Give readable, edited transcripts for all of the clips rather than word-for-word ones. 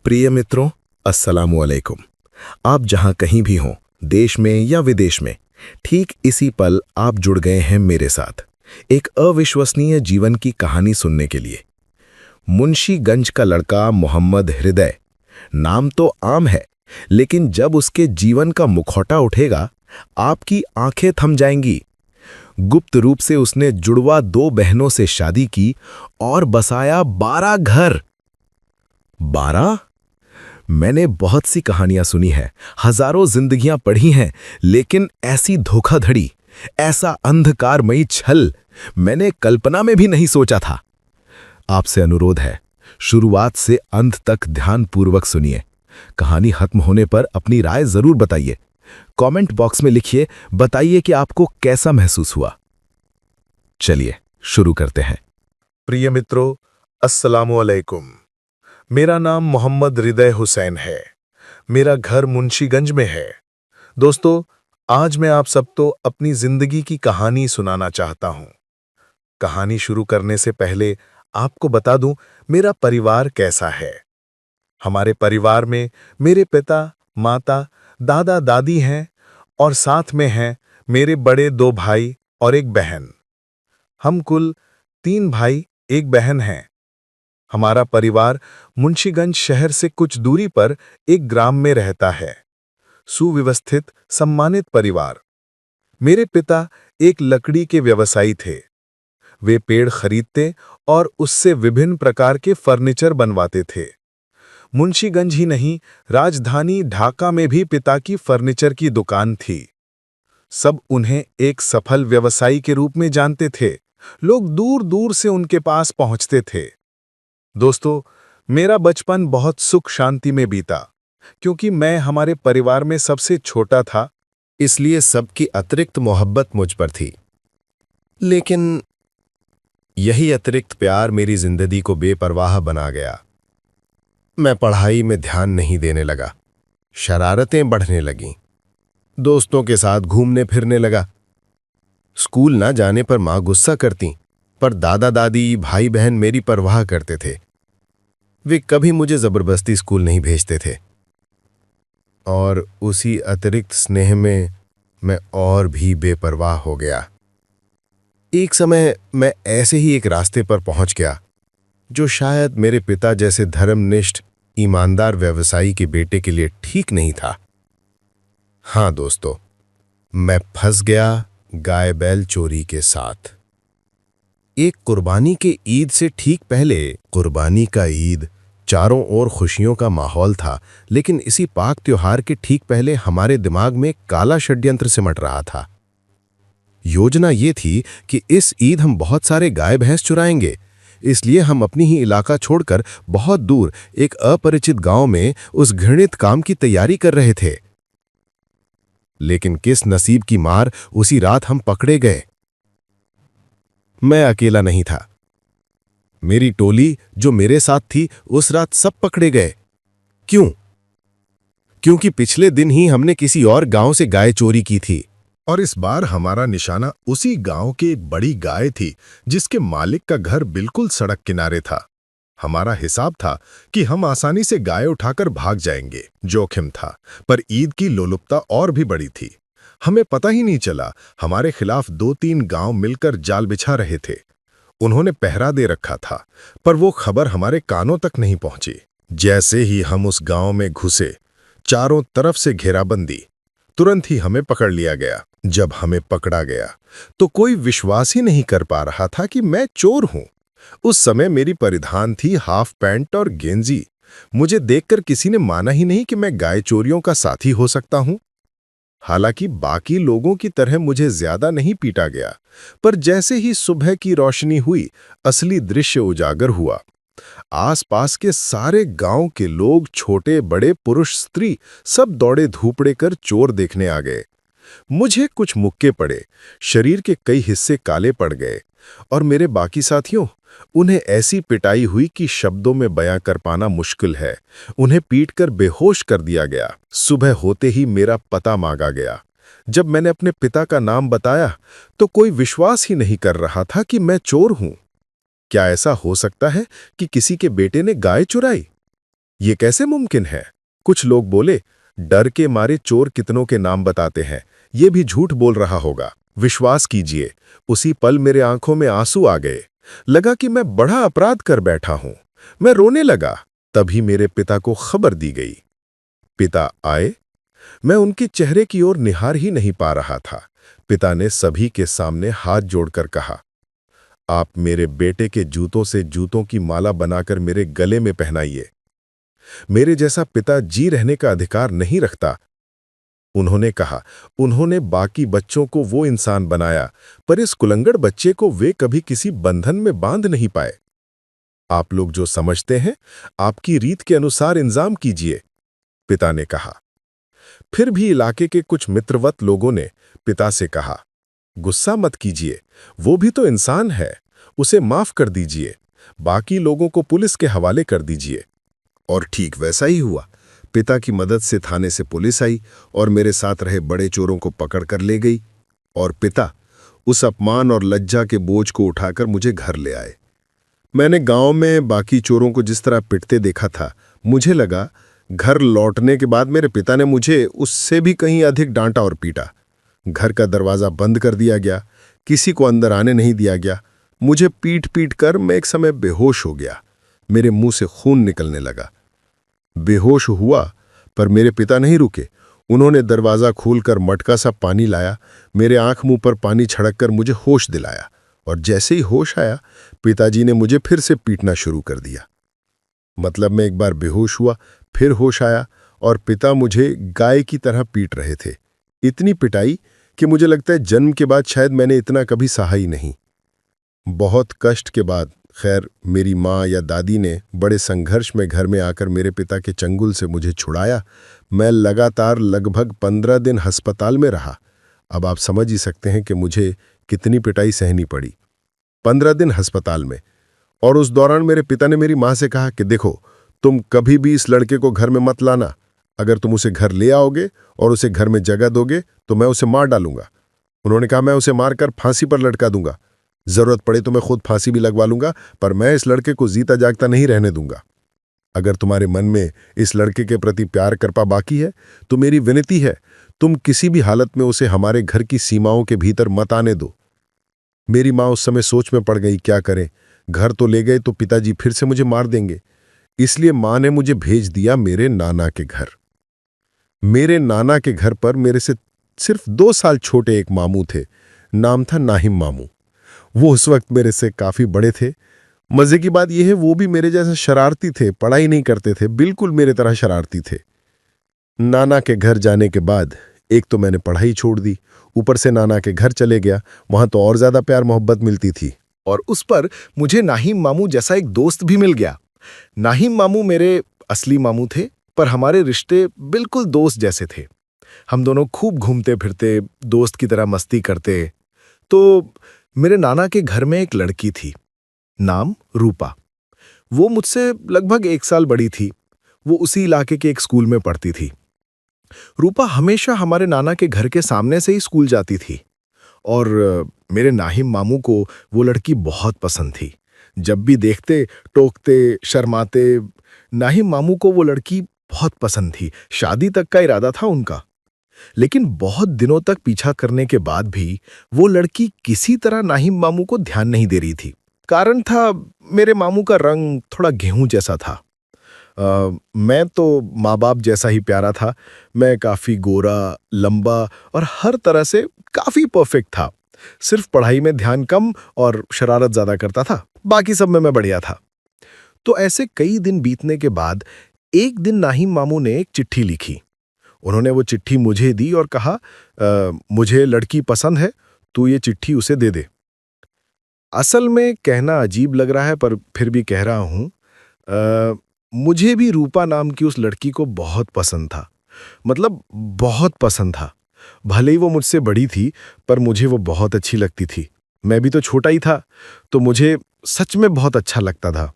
प्रिय मित्रों, अस्सलामु अलैकुम। आप जहां कहीं भी हों, देश में या विदेश में, ठीक इसी पल आप जुड़ गए हैं मेरे साथ एक अविश्वसनीय जीवन की कहानी सुनने के लिए। मुंशीगंज का लड़का मोहम्मद हृदय, नाम तो आम है, लेकिन जब उसके जीवन का मुखौटा उठेगा, आपकी आंखें थम जाएंगी। गुप्त रूप से उसने जुड़वा 2 बहनों से शादी की और बसाया 12 घर। 12? मैंने बहुत सी कहानियां सुनी हैं, हजारों जिंदगियां पढ़ी हैं, लेकिन ऐसी धोखाधड़ी, ऐसा अंधकारमयी छल मैंने कल्पना में भी नहीं सोचा था। आपसे अनुरोध है, शुरुआत से अंत तक ध्यानपूर्वक सुनिए। कहानी खत्म होने पर अपनी राय जरूर बताइए। कमेंट बॉक्स में लिखिए, बताइए कि आपको कैसा महसूस हुआ। चलिए शुरू करते हैं। प्रिय मित्रों, अस्सलामु अलैकुम। मेरा नाम मोहम्मद हृदय हुसैन है। मेरा घर मुंशीगंज में है। दोस्तों, आज मैं आप सबको अपनी जिंदगी की कहानी सुनाना चाहता हूं। कहानी शुरू करने से पहले आपको बता दूं, मेरा परिवार कैसा है। हमारे परिवार में मेरे पिता, माता, दादा दादी हैं और साथ में हैं मेरे बड़े 2 भाई और 1 बहन। हम कुल 3 भाई 1 बहन हैं। हमारा परिवार मुंशीगंज शहर से कुछ दूरी पर एक ग्राम में रहता है। सुव्यवस्थित, सम्मानित परिवार। मेरे पिता एक लकड़ी के व्यवसायी थे। वे पेड़ खरीदते और उससे विभिन्न प्रकार के फर्नीचर बनवाते थे। मुंशीगंज ही नहीं, राजधानी ढाका में भी पिता की फर्नीचर की दुकान थी। सब उन्हें एक सफल व्यवसायी के रूप में जानते थे। लोग दूर दूर से उनके पास पहुंचते थे। दोस्तों, मेरा बचपन बहुत सुख शांति में बीता। क्योंकि मैं हमारे परिवार में सबसे छोटा था, इसलिए सबकी अतिरिक्त मोहब्बत मुझ पर थी। लेकिन यही अतिरिक्त प्यार मेरी जिंदगी को बेपरवाह बना गया। मैं पढ़ाई में ध्यान नहीं देने लगा। शरारतें बढ़ने लगीं। दोस्तों के साथ घूमने फिरने लगा। स्कूल ना जाने पर मां गुस्सा करती, पर दादा दादी, भाई बहन मेरी परवाह करते थे। वे कभी मुझे जबरदस्ती स्कूल नहीं भेजते थे। और उसी अतिरिक्त स्नेह में मैं और भी बेपरवाह हो गया। एक समय मैं ऐसे ही एक रास्ते पर पहुंच गया, जो शायद मेरे पिता जैसे धर्मनिष्ठ, ईमानदार व्यवसायी के बेटे के लिए ठीक नहीं था। हां दोस्तों, मैं फंस गया गाय बैल चोरी के साथ। एक कुर्बानी के ईद से ठीक पहले, कुर्बानी का ईद, चारों ओर खुशियों का माहौल था, लेकिन इसी पाक त्योहार के ठीक पहले हमारे दिमाग में काला षड्यंत्र सिमट रहा था। योजना ये थी कि इस ईद हम बहुत सारे गाय भैंस चुराएंगे, इसलिए हम अपनी ही इलाका छोड़कर बहुत दूर एक अपरिचित गांव में उस घृणित काम की तैयारी कर रहे थे। लेकिन किस नसीब की मार, उसी रात हम पकड़े गए। मैं अकेला नहीं था। मेरी टोली जो मेरे साथ थी, उस रात सब पकड़े गए। क्यों? क्योंकि पिछले दिन ही हमने किसी और गांव से गाय चोरी की थी। और इस बार हमारा निशाना उसी गांव की एक बड़ी गाय थी, जिसके मालिक का घर बिल्कुल सड़क किनारे था। हमारा हिसाब था कि हम आसानी से गाय उठाकर भाग जाएंगे। जोखिम था, पर ईद की लोलुपता और भी बड़ी थी। हमें पता ही नहीं चला, हमारे खिलाफ 2-3 गांव मिलकर जाल बिछा रहे थे। उन्होंने पहरा दे रखा था, पर वो खबर हमारे कानों तक नहीं पहुंची। जैसे ही हम उस गांव में घुसे, चारों तरफ से घेराबंदी। तुरंत ही हमें पकड़ लिया गया। जब हमें पकड़ा गया, तो कोई विश्वास ही नहीं कर पा रहा था कि मैं चोर हूं। उस समय मेरी परिधान थी हाफ पैंट और गेंजी। मुझे देखकर किसी ने माना ही नहीं कि मैं गाय चोरियों का साथी हो सकता हूं। हालांकि बाकी लोगों की तरह मुझे ज्यादा नहीं पीटा गया, पर जैसे ही सुबह की रोशनी हुई, असली दृश्य उजागर हुआ। आसपास के सारे गांव के लोग, छोटे बड़े, पुरुष स्त्री, सब दौड़े धूपड़े कर चोर देखने आ गए। मुझे कुछ मुक्के पड़े, शरीर के कई हिस्से काले पड़ गए, और मेरे बाकी साथियों, उन्हें ऐसी पिटाई हुई कि शब्दों में बयां कर पाना मुश्किल है। उन्हें पीटकर बेहोश कर दिया गया। सुबह होते ही मेरा पता मांगा गया। जब मैंने अपने पिता का नाम बताया, तो कोई विश्वास ही नहीं कर रहा था कि मैं चोर हूं। क्या ऐसा हो सकता है कि किसी के बेटे ने गाय चुराई? ये कैसे मुमकिन है? कुछ लोग बोले, डर के मारे चोर कितनों के नाम बताते हैं, ये भी झूठ बोल रहा होगा। विश्वास कीजिए, उसी पल मेरे आंखों में आंसू आ गए। लगा कि मैं बड़ा अपराध कर बैठा हूं। मैं रोने लगा। तभी मेरे पिता को खबर दी गई। पिता आए। मैं उनके चेहरे की ओर निहार ही नहीं पा रहा था। पिता ने सभी के सामने हाथ जोड़कर कहा, आप मेरे बेटे के जूतों से जूतों की माला बनाकर मेरे गले में पहनाइए। मेरे जैसा पिता जी रहने का अधिकार नहीं रखता। उन्होंने कहा, उन्होंने बाकी बच्चों को वो इंसान बनाया, पर इस कुलंगड़ बच्चे को वे कभी किसी बंधन में बांध नहीं पाए। आप लोग जो समझते हैं, आपकी रीत के अनुसार इंतजाम कीजिए, पिता ने कहा। फिर भी इलाके के कुछ मित्रवत लोगों ने पिता से कहा, गुस्सा मत कीजिए, वो भी तो इंसान है, उसे माफ कर दीजिए, बाकी लोगों को पुलिस के हवाले कर दीजिए। और ठीक वैसा ही हुआ। पिता की मदद से थाने से पुलिस आई और मेरे साथ रहे बड़े चोरों को पकड़ कर ले गई। और पिता उस अपमान और लज्जा के बोझ को उठाकर मुझे घर ले आए। मैंने गांव में बाकी चोरों को जिस तरह पिटते देखा था, मुझे लगा घर लौटने के बाद मेरे पिता ने मुझे उससे भी कहीं अधिक डांटा और पीटा। घर का दरवाज़ा बंद कर दिया गया, किसी को अंदर आने नहीं दिया गया। मुझे पीट पीट कर मैं एक समय बेहोश हो गया। मेरे मुंह से खून निकलने लगा। बेहोश हुआ, पर मेरे पिता नहीं रुके। उन्होंने दरवाज़ा खोलकर मटका सा पानी लाया, मेरे आंख मुंह पर पानी छिड़ककर मुझे होश दिलाया। और जैसे ही होश आया, पिताजी ने मुझे फिर से पीटना शुरू कर दिया। मतलब मैं एक बार बेहोश हुआ, फिर होश आया और पिता मुझे गाय की तरह पीट रहे थे। इतनी पिटाई कि मुझे लगता है जन्म के बाद शायद मैंने इतना कभी सहा ही नहीं। बहुत कष्ट के बाद खैर मेरी माँ या दादी ने बड़े संघर्ष में घर में आकर मेरे पिता के चंगुल से मुझे छुड़ाया। मैं लगातार लगभग 15 दिन अस्पताल में रहा। अब आप समझ ही सकते हैं कि मुझे कितनी पिटाई सहनी पड़ी। 15 दिन अस्पताल में। और उस दौरान मेरे पिता ने मेरी माँ से कहा कि देखो, तुम कभी भी इस लड़के को घर में मत लाना। अगर तुम उसे घर ले आओगे और उसे घर में जगह दोगे तो मैं उसे मार डालूंगा। उन्होंने कहा, मैं उसे मारकर फांसी पर लटका दूंगा। जरूरत पड़े तो मैं खुद फांसी भी लगवा लूंगा, पर मैं इस लड़के को जीता जागता नहीं रहने दूंगा। अगर तुम्हारे मन में इस लड़के के प्रति प्यार करपा बाकी है तो मेरी विनती है, तुम किसी भी हालत में उसे हमारे घर की सीमाओं के भीतर मत आने दो। मेरी माँ उस समय सोच में पड़ गई, क्या करें, घर तो ले गए तो पिताजी फिर से मुझे मार देंगे। इसलिए माँ ने मुझे भेज दिया मेरे नाना के घर। मेरे नाना के घर पर मेरे से सिर्फ 2 साल छोटे एक मामू थे। नाम था नाहिम मामू। वो उस वक्त मेरे से काफी बड़े थे। मजे की बात यह है, वो भी मेरे जैसे शरारती थे, पढ़ाई नहीं करते थे, बिल्कुल मेरे तरह शरारती थे। नाना के घर जाने के बाद एक तो मैंने पढ़ाई छोड़ दी, ऊपर से नाना के घर चले गया। वहां तो और ज्यादा प्यार मोहब्बत मिलती थी। और उस पर मुझे नाहिम मामू जैसा एक दोस्त भी मिल गया। नाहिम मामू मेरे असली मामू थे, पर हमारे रिश्ते बिल्कुल दोस्त जैसे थे। हम दोनों खूब घूमते फिरते, दोस्त की तरह मस्ती करते। तो मेरे नाना के घर में एक लड़की थी, नाम रूपा। वो मुझसे लगभग 1 साल बड़ी थी। वो उसी इलाके के एक स्कूल में पढ़ती थी। रूपा हमेशा हमारे नाना के घर के सामने से ही स्कूल जाती थी। और मेरे नाहिम मामू को वो लड़की बहुत पसंद थी। जब भी देखते, टोकते, शर्माते। नाहिम मामू को वो लड़की बहुत पसंद थी। शादी तक का इरादा था उनका। लेकिन बहुत दिनों तक पीछा करने के बाद भी वो लड़की किसी तरह नाहिम मामू को ध्यान नहीं दे रही थी। कारण था, मेरे मामू का रंग थोड़ा गेहूं जैसा था। मैं तो माँ बाप जैसा ही प्यारा था। मैं काफी गोरा, लंबा और हर तरह से काफी परफेक्ट था। सिर्फ पढ़ाई में ध्यान कम और शरारत ज्यादा करता था। बाकी सब में मैं बढ़िया था। तो ऐसे कई दिन बीतने के बाद एक दिन नाहिम मामू ने एक चिट्ठी लिखी। उन्होंने वो चिट्ठी मुझे दी और कहा, मुझे लड़की पसंद है, तू ये चिट्ठी उसे दे दे। असल में कहना अजीब लग रहा है, पर फिर भी कह रहा हूं, मुझे भी रूपा नाम की उस लड़की को बहुत पसंद था। मतलब बहुत पसंद था। भले ही वो मुझसे बड़ी थी, पर मुझे वो बहुत अच्छी लगती थी। मैं भी तो छोटा ही था, तो मुझे सच में बहुत अच्छा लगता था।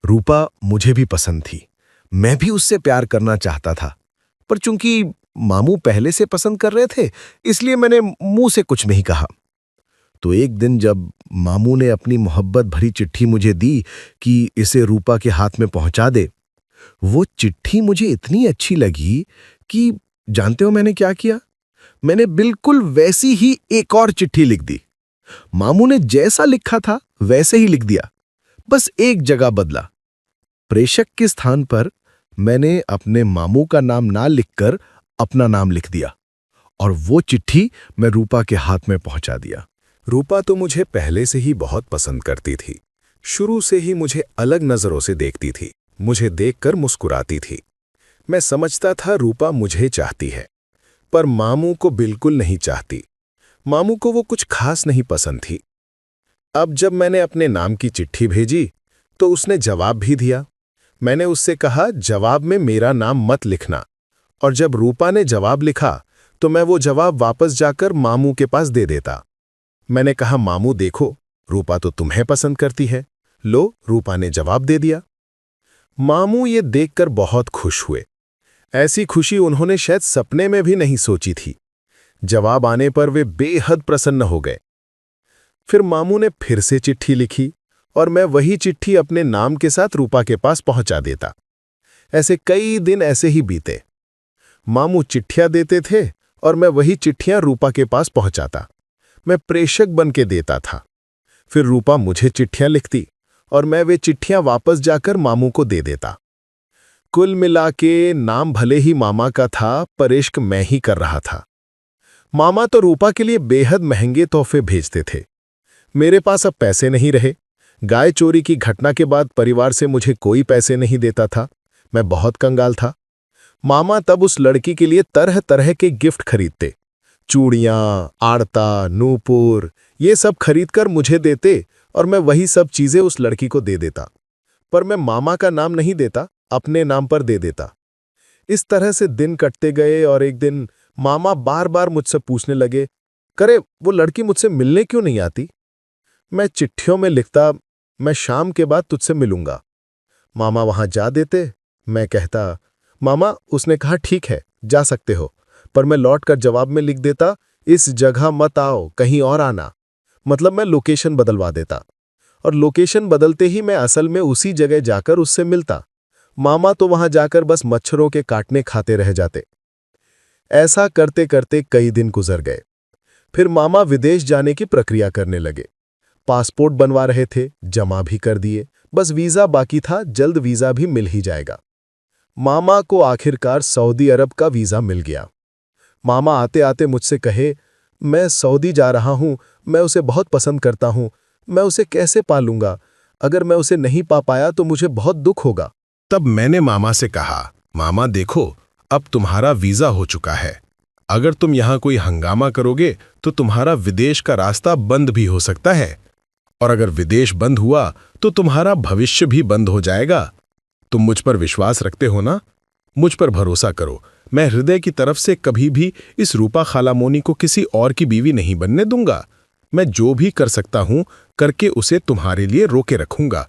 रूपा मुझे भी पसंद थी। मैं भी उससे प्यार करना चाहता था, पर चूंकि मामू पहले से पसंद कर रहे थे, इसलिए मैंने मुंह से कुछ नहीं कहा। तो एक दिन जब मामू ने अपनी मोहब्बत भरी चिट्ठी मुझे दी कि इसे रूपा के हाथ में पहुंचा दे, वो चिट्ठी मुझे इतनी अच्छी लगी कि जानते हो मैंने क्या किया? मैंने बिल्कुल वैसी ही एक और चिट्ठी लिख दी। मामू ने जैसा लिखा था वैसे ही लिख दिया, बस एक जगह बदला। प्रेषक के स्थान पर मैंने अपने मामू का नाम ना लिखकर अपना नाम लिख दिया और वो चिट्ठी मैं रूपा के हाथ में पहुंचा दिया। रूपा तो मुझे पहले से ही बहुत पसंद करती थी। शुरू से ही मुझे अलग नजरों से देखती थी, मुझे देखकर मुस्कुराती थी। मैं समझता था रूपा मुझे चाहती है, पर मामू को बिल्कुल नहीं चाहती। मामू को वो कुछ खास नहीं पसंद थी। अब जब मैंने अपने नाम की चिट्ठी भेजी तो उसने जवाब भी दिया। मैंने उससे कहा जवाब में मेरा नाम मत लिखना, और जब रूपा ने जवाब लिखा तो मैं वो जवाब वापस जाकर मामू के पास दे देता। मैंने कहा मामू देखो, रूपा तो तुम्हें पसंद करती है। लो, रूपा ने जवाब दे दिया। मामू ये देखकर बहुत खुश हुए। ऐसी खुशी उन्होंने शायद सपने में भी नहीं सोची थी। जवाब आने पर वे बेहद प्रसन्न हो गए। फिर मामू ने फिर से चिट्ठी लिखी और मैं वही चिट्ठी अपने नाम के साथ रूपा के पास पहुंचा देता। ऐसे कई दिन ऐसे ही बीते। मामू चिट्ठियां देते थे और मैं वही चिट्ठियां रूपा के पास पहुंचाता। मैं प्रेषक बन के देता था। फिर रूपा मुझे चिट्ठियां लिखती और मैं वे चिट्ठियां वापस जाकर मामू को दे देता। कुल मिला के नाम भले ही मामा का था, पर इश्क मैं ही कर रहा था। मामा तो रूपा के लिए बेहद महंगे तोहफे भेजते थे। मेरे पास अब पैसे नहीं रहे। गाय चोरी की घटना के बाद परिवार से मुझे कोई पैसे नहीं देता था। मैं बहुत कंगाल था। मामा तब उस लड़की के लिए तरह तरह के गिफ्ट खरीदते। चूड़ियां, आड़ता, नूपुर, ये सब खरीदकर मुझे देते और मैं वही सब चीजें उस लड़की को दे देता। पर मैं मामा का नाम नहीं देता, अपने नाम पर दे देता। इस तरह से दिन कटते गए और एक दिन मामा बार बार मुझसे पूछने लगे, करे वो लड़की मुझसे मिलने क्यों नहीं आती? मैं चिट्ठियों में लिखता, मैं शाम के बाद तुझसे मिलूंगा। मामा वहां जा देते। मैं कहता, मामा उसने कहा ठीक है, जा सकते हो। पर मैं लौटकर जवाब में लिख देता, इस जगह मत आओ, कहीं और आना। मतलब मैं लोकेशन बदलवा देता और लोकेशन बदलते ही मैं असल में उसी जगह जाकर उससे मिलता। मामा तो वहां जाकर बस मच्छरों के काटने खाते रह जाते। ऐसा करते करते कई दिन गुजर गए। फिर मामा विदेश जाने की प्रक्रिया करने लगे। पासपोर्ट बनवा रहे थे, जमा भी कर दिए, बस वीजा बाकी था, जल्द वीजा भी मिल ही जाएगा। मामा को आखिरकार सऊदी अरब का वीजा मिल गया। मामा आते आते मुझसे कहे, मैं सऊदी जा रहा हूं, मैं उसे बहुत पसंद करता हूं, मैं उसे कैसे पालूंगा? अगर मैं उसे नहीं पा पाया तो मुझे बहुत दुख होगा। तब मैंने मामा से कहा, मामा देखो, अब तुम्हारा वीजा हो चुका है। अगर तुम यहां कोई हंगामा करोगे तो तुम्हारा विदेश का रास्ता बंद भी हो सकता है, और अगर विदेश बंद हुआ तो तुम्हारा भविष्य भी बंद हो जाएगा। तुम मुझ पर विश्वास रखते हो ना? मुझ पर भरोसा करो। मैं हृदय की तरफ से कभी भी इस रूपा खालामोनी को किसी और की बीवी नहीं बनने दूंगा। मैं जो भी कर सकता हूं करके उसे तुम्हारे लिए रोके रखूंगा।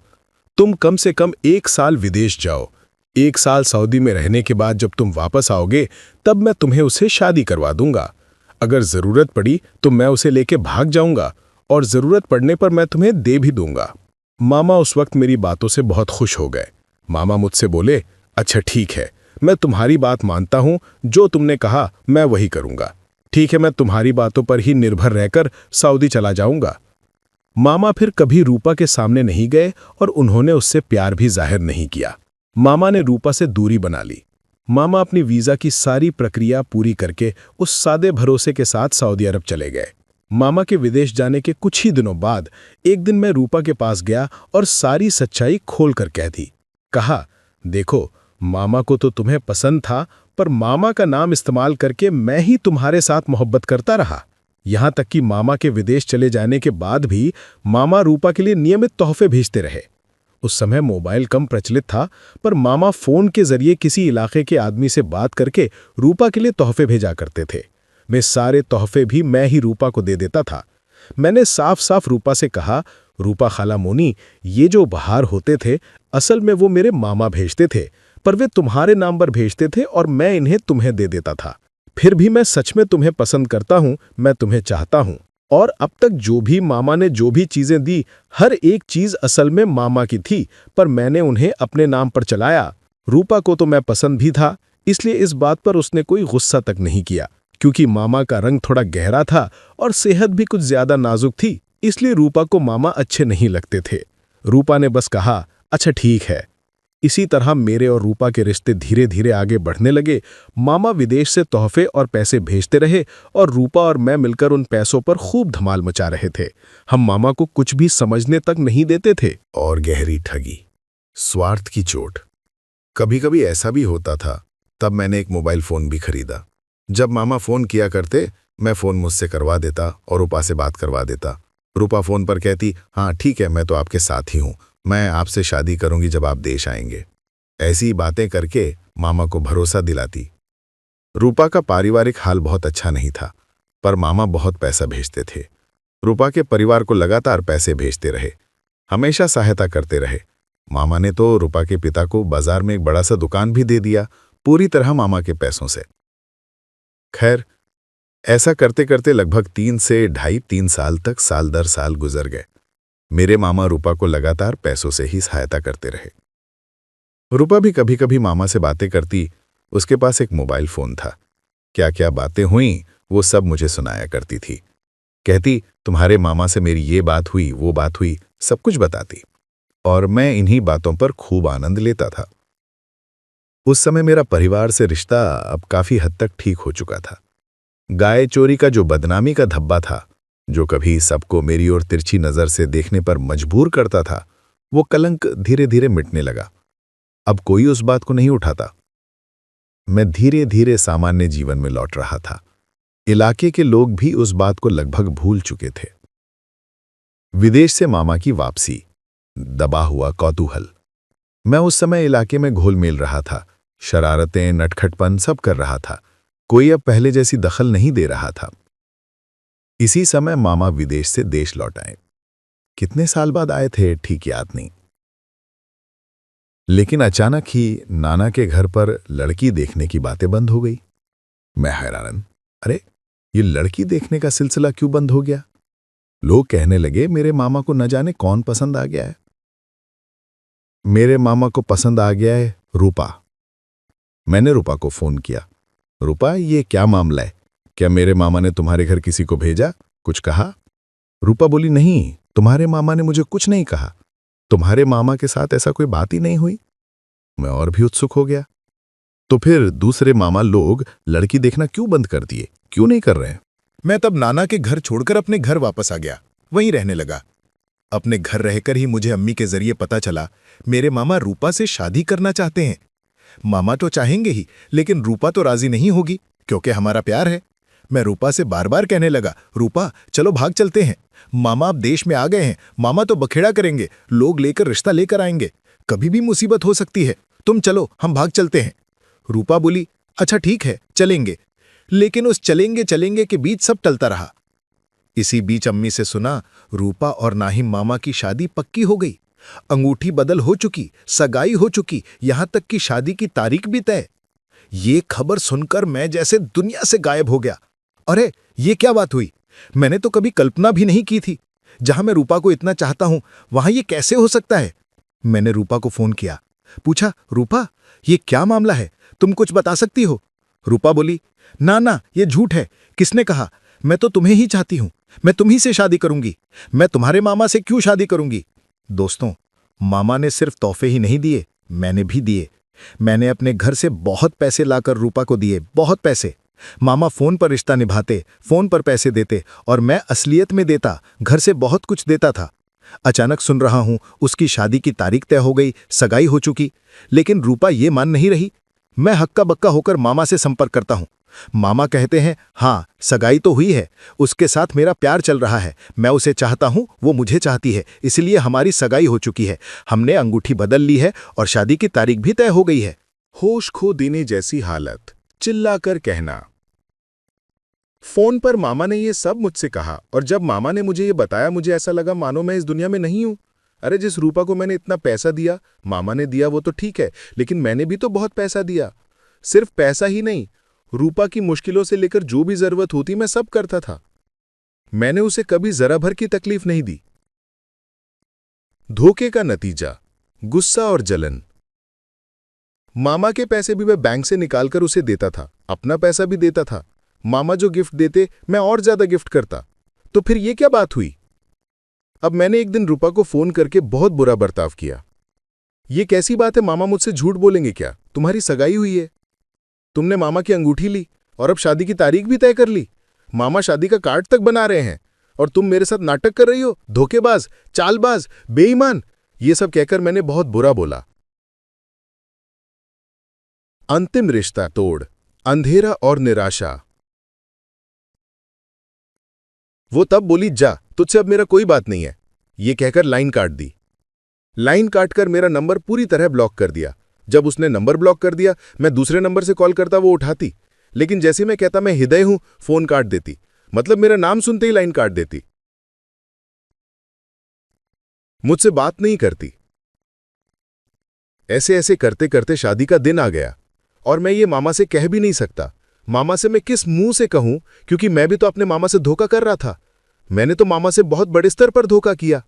तुम कम से कम 1 साल विदेश जाओ। 1 साल सऊदी में रहने के बाद जब तुम वापस आओगे तब मैं तुम्हें उसे शादी करवा दूंगा। अगर जरूरत पड़ी तो मैं उसे लेके भाग जाऊंगा और जरूरत पड़ने पर मैं तुम्हें दे भी दूंगा। मामा उस वक्त मेरी बातों से बहुत खुश हो गए। मामा मुझसे बोले, अच्छा ठीक है, मैं तुम्हारी बात मानता हूं, जो तुमने कहा मैं वही करूंगा। ठीक है, मैं तुम्हारी बातों पर ही निर्भर रहकर सऊदी चला जाऊंगा। मामा फिर कभी रूपा के सामने नहीं गए और उन्होंने उससे प्यार भी जाहिर नहीं किया। मामा ने रूपा से दूरी बना ली। मामा अपनी वीजा की सारी प्रक्रिया पूरी करके उस सादे भरोसे के साथ सऊदी अरब चले गए। मामा के विदेश जाने के कुछ ही दिनों बाद एक दिन मैं रूपा के पास गया और सारी सच्चाई खोलकर कह दी। कहा, देखो, मामा को तो तुम्हें पसंद था, पर मामा का नाम इस्तेमाल करके मैं ही तुम्हारे साथ मोहब्बत करता रहा। यहां तक कि मामा के विदेश चले जाने के बाद भी मामा रूपा के लिए नियमित तोहफे भेजते रहे। उस समय मोबाइल कम प्रचलित था, पर मामा फोन के जरिए किसी इलाके के आदमी से बात करके रूपा के लिए तोहफे भेजा करते थे। वे सारे तोहफे भी मैं ही रूपा को दे देता था। मैंने साफ साफ रूपा से कहा, रूपा खालामोनी, ये जो उपहार होते थे असल में वो मेरे मामा भेजते थे, पर वे तुम्हारे नाम पर भेजते थे और मैं इन्हें तुम्हें दे देता था। फिर भी मैं सच में तुम्हें पसंद करता हूं, मैं तुम्हें चाहता हूं। और अब तक जो भी मामा ने जो भी चीजें दी, हर एक चीज असल में मामा की थी, पर मैंने उन्हें अपने नाम पर चलाया। रूपा को तो मैं पसंद भी था, इसलिए इस बात पर उसने कोई गुस्सा तक नहीं किया। क्योंकि मामा का रंग थोड़ा गहरा था और सेहत भी कुछ ज्यादा नाजुक थी, इसलिए रूपा को मामा अच्छे नहीं लगते थे। रूपा ने बस कहा, अच्छा ठीक है। इसी तरह मेरे और रूपा के रिश्ते धीरे धीरे आगे बढ़ने लगे। मामा विदेश से तोहफे और पैसे भेजते रहे और रूपा और मैं मिलकर उन पैसों पर खूब धमाल मचा रहे थे। हम मामा को कुछ भी समझने तक नहीं देते थे। और गहरी ठगी, स्वार्थ की चोट। कभी कभी ऐसा भी होता था। तब मैंने एक मोबाइल फोन भी खरीदा। जब मामा फोन किया करते, मैं फोन मुझसे करवा देता और रूपा से बात करवा देता। रूपा फोन पर कहती, हाँ ठीक है, मैं तो आपके साथ ही हूं, मैं आपसे शादी करूंगी जब आप देश आएंगे। ऐसी बातें करके मामा को भरोसा दिलाती। रूपा का पारिवारिक हाल बहुत अच्छा नहीं था, पर मामा बहुत पैसा भेजते थे। रूपा के परिवार को लगातार पैसे भेजते रहे, हमेशा सहायता करते रहे। मामा ने तो रूपा के पिता को बाजार में एक बड़ा सा दुकान भी दे दिया, पूरी तरह मामा के पैसों से। खैर, ऐसा करते करते लगभग 3 से 2.5-3 साल तक साल दर साल गुजर गए। मेरे मामा रूपा को लगातार पैसों से ही सहायता करते रहे। रूपा भी कभी कभी मामा से बातें करती। उसके पास एक मोबाइल फोन था। क्या क्या बातें हुई वो सब मुझे सुनाया करती थी। कहती, तुम्हारे मामा से मेरी ये बात हुई, वो बात हुई, सब कुछ बताती। और मैं इन्हीं बातों पर खूब आनंद लेता था। उस समय मेरा परिवार से रिश्ता अब काफी हद तक ठीक हो चुका था। गाय चोरी का जो बदनामी का धब्बा था, जो कभी सबको मेरी ओर तिरछी नजर से देखने पर मजबूर करता था, वो कलंक धीरे धीरे मिटने लगा। अब कोई उस बात को नहीं उठाता। मैं धीरे धीरे सामान्य जीवन में लौट रहा था। इलाके के लोग भी उस बात को लगभग भूल चुके थे। विदेश से मामा की वापसी, दबा हुआ कौतूहल। मैं उस समय इलाके में घुल मिल रहा था, शरारतें, नटखटपन सब कर रहा था। कोई अब पहले जैसी दखल नहीं दे रहा था। इसी समय मामा विदेश से देश लौट आए। कितने साल बाद आए थे ठीक याद नहीं, लेकिन अचानक ही नाना के घर पर लड़की देखने की बातें बंद हो गई। मैं हैरान, अरे ये लड़की देखने का सिलसिला क्यों बंद हो गया? लोग कहने लगे मेरे मामा को न जाने कौन पसंद आ गया है। मेरे मामा को पसंद आ गया है रूपा। मैंने रूपा को फोन किया, रूपा ये क्या मामला है? क्या मेरे मामा ने तुम्हारे घर किसी को भेजा, कुछ कहा? रूपा बोली, नहीं, तुम्हारे मामा ने मुझे कुछ नहीं कहा। तुम्हारे मामा के साथ ऐसा कोई बात ही नहीं हुई। मैं और भी उत्सुक हो गया। तो फिर दूसरे मामा लोग लड़की देखना क्यों बंद कर दिए, क्यों नहीं कर रहे हैं? मैं तब नाना के घर छोड़कर अपने घर वापस आ गया, वहीं रहने लगा। अपने घर रहकर ही मुझे अम्मी के जरिए पता चला मेरे मामा रूपा से शादी करना चाहते हैं। मामा तो चाहेंगे ही, लेकिन रूपा तो राजी नहीं होगी, क्योंकि हमारा प्यार है। मैं रूपा से बार बार कहने लगा, रूपा चलो भाग चलते हैं, मामा अब देश में आ गए हैं, मामा तो बखेड़ा करेंगे, लोग लेकर रिश्ता लेकर आएंगे, कभी भी मुसीबत हो सकती है, तुम चलो हम भाग चलते हैं। रूपा बोली, अच्छा ठीक है चलेंगे। लेकिन उस चलेंगे चलेंगे के बीच सब टलता रहा। इसी बीच अम्मी से सुना रूपा और नाहिम मामा की शादी पक्की हो गई, अंगूठी बदल हो चुकी, सगाई हो चुकी, यहां तक कि शादी की तारीख भी तय। ये खबर सुनकर मैं जैसे दुनिया से गायब हो गया। अरे ये क्या बात हुई? मैंने तो कभी कल्पना भी नहीं की थी। जहां मैं रूपा को इतना चाहता हूं, वहां ये कैसे हो सकता है? मैंने रूपा को फोन किया, पूछा, रूपा ये क्या मामला है, तुम कुछ बता सकती हो? रूपा बोली, ना ना ये झूठ है, किसने कहा? मैं तो तुम्हें ही चाहती हूं, मैं तुम्ही से शादी करूंगी, मैं तुम्हारे मामा से क्यों शादी करूंगी? दोस्तों, मामा ने सिर्फ तोहफे ही नहीं दिए, मैंने भी दिए। मैंने अपने घर से बहुत पैसे लाकर रूपा को दिए, बहुत पैसे। मामा फोन पर रिश्ता निभाते, फोन पर पैसे देते और मैं असलियत में देता, घर से बहुत कुछ देता था। अचानक सुन रहा हूं उसकी शादी की तारीख तय हो गई, सगाई हो चुकी, लेकिन रूपा ये मान नहीं रही। मैं हक्का बक्का होकर मामा से संपर्क करता हूं। मामा कहते हैं, हाँ सगाई तो हुई है, उसके साथ मेरा प्यार चल रहा है, मैं उसे चाहता हूं, वो मुझे चाहती है, इसलिए हमारी सगाई हो चुकी है, हमने अंगूठी बदल ली है और शादी की तारीख भी तय हो गई है। होश खो देने जैसी हालत, चिल्लाकर कहना। फोन पर मामा ने ये सब मुझसे कहा और जब मामा ने मुझे ये बताया, मुझे ऐसा लगा मानो मैं इस दुनिया में नहीं हूं। अरे जिस रूपा को मैंने इतना पैसा दिया, मामा ने दिया वो तो ठीक है, लेकिन मैंने भी तो बहुत पैसा दिया। सिर्फ पैसा ही नहीं, रूपा की मुश्किलों से लेकर जो भी जरूरत होती मैं सब करता था। मैंने उसे कभी जरा भर की तकलीफ नहीं दी। धोखे का नतीजा, गुस्सा और जलन। मामा के पैसे भी मैं बैंक से निकालकर उसे देता था, अपना पैसा भी देता था। मामा जो गिफ्ट देते मैं और ज्यादा गिफ्ट करता। तो फिर ये क्या बात हुई? अब मैंने एक दिन रूपा को फोन करके बहुत बुरा बर्ताव किया। ये कैसी बात है, मामा मुझसे झूठ बोलेंगे क्या? तुम्हारी सगाई हुई है, तुमने मामा की अंगूठी ली और अब शादी की तारीख भी तय कर ली। मामा शादी का कार्ड तक बना रहे हैं और तुम मेरे साथ नाटक कर रही हो, धोखेबाज, चालबाज, बेईमान। ये सब कहकर मैंने बहुत बुरा बोला। अंतिम रिश्ता तोड़, अंधेरा और निराशा। वो तब बोली, जा, तुझसे अब मेरा कोई बात नहीं है, ये कहकर लाइन काट दी। लाइन काटकर मेरा नंबर पूरी तरह ब्लॉक कर दिया। जब उसने नंबर ब्लॉक कर दिया, मैं दूसरे नंबर से कॉल करता, वो उठाती, लेकिन जैसे मैं कहता मैं हृदय हूं, फोन काट देती। मतलब मेरा नाम सुनते ही लाइन काट देती। मुझसे बात नहीं करती। ऐसे ऐसे करते करते शादी का दिन आ गया और मैं ये मामा से कह भी नहीं सकता। मामा से मैं किस मुंह से कहूं, क्योंकि मैं भी तो अपने मामा से धोखा कर रहा था। मैंने तो मामा से बहुत बड़े स्तर पर धोखा किया।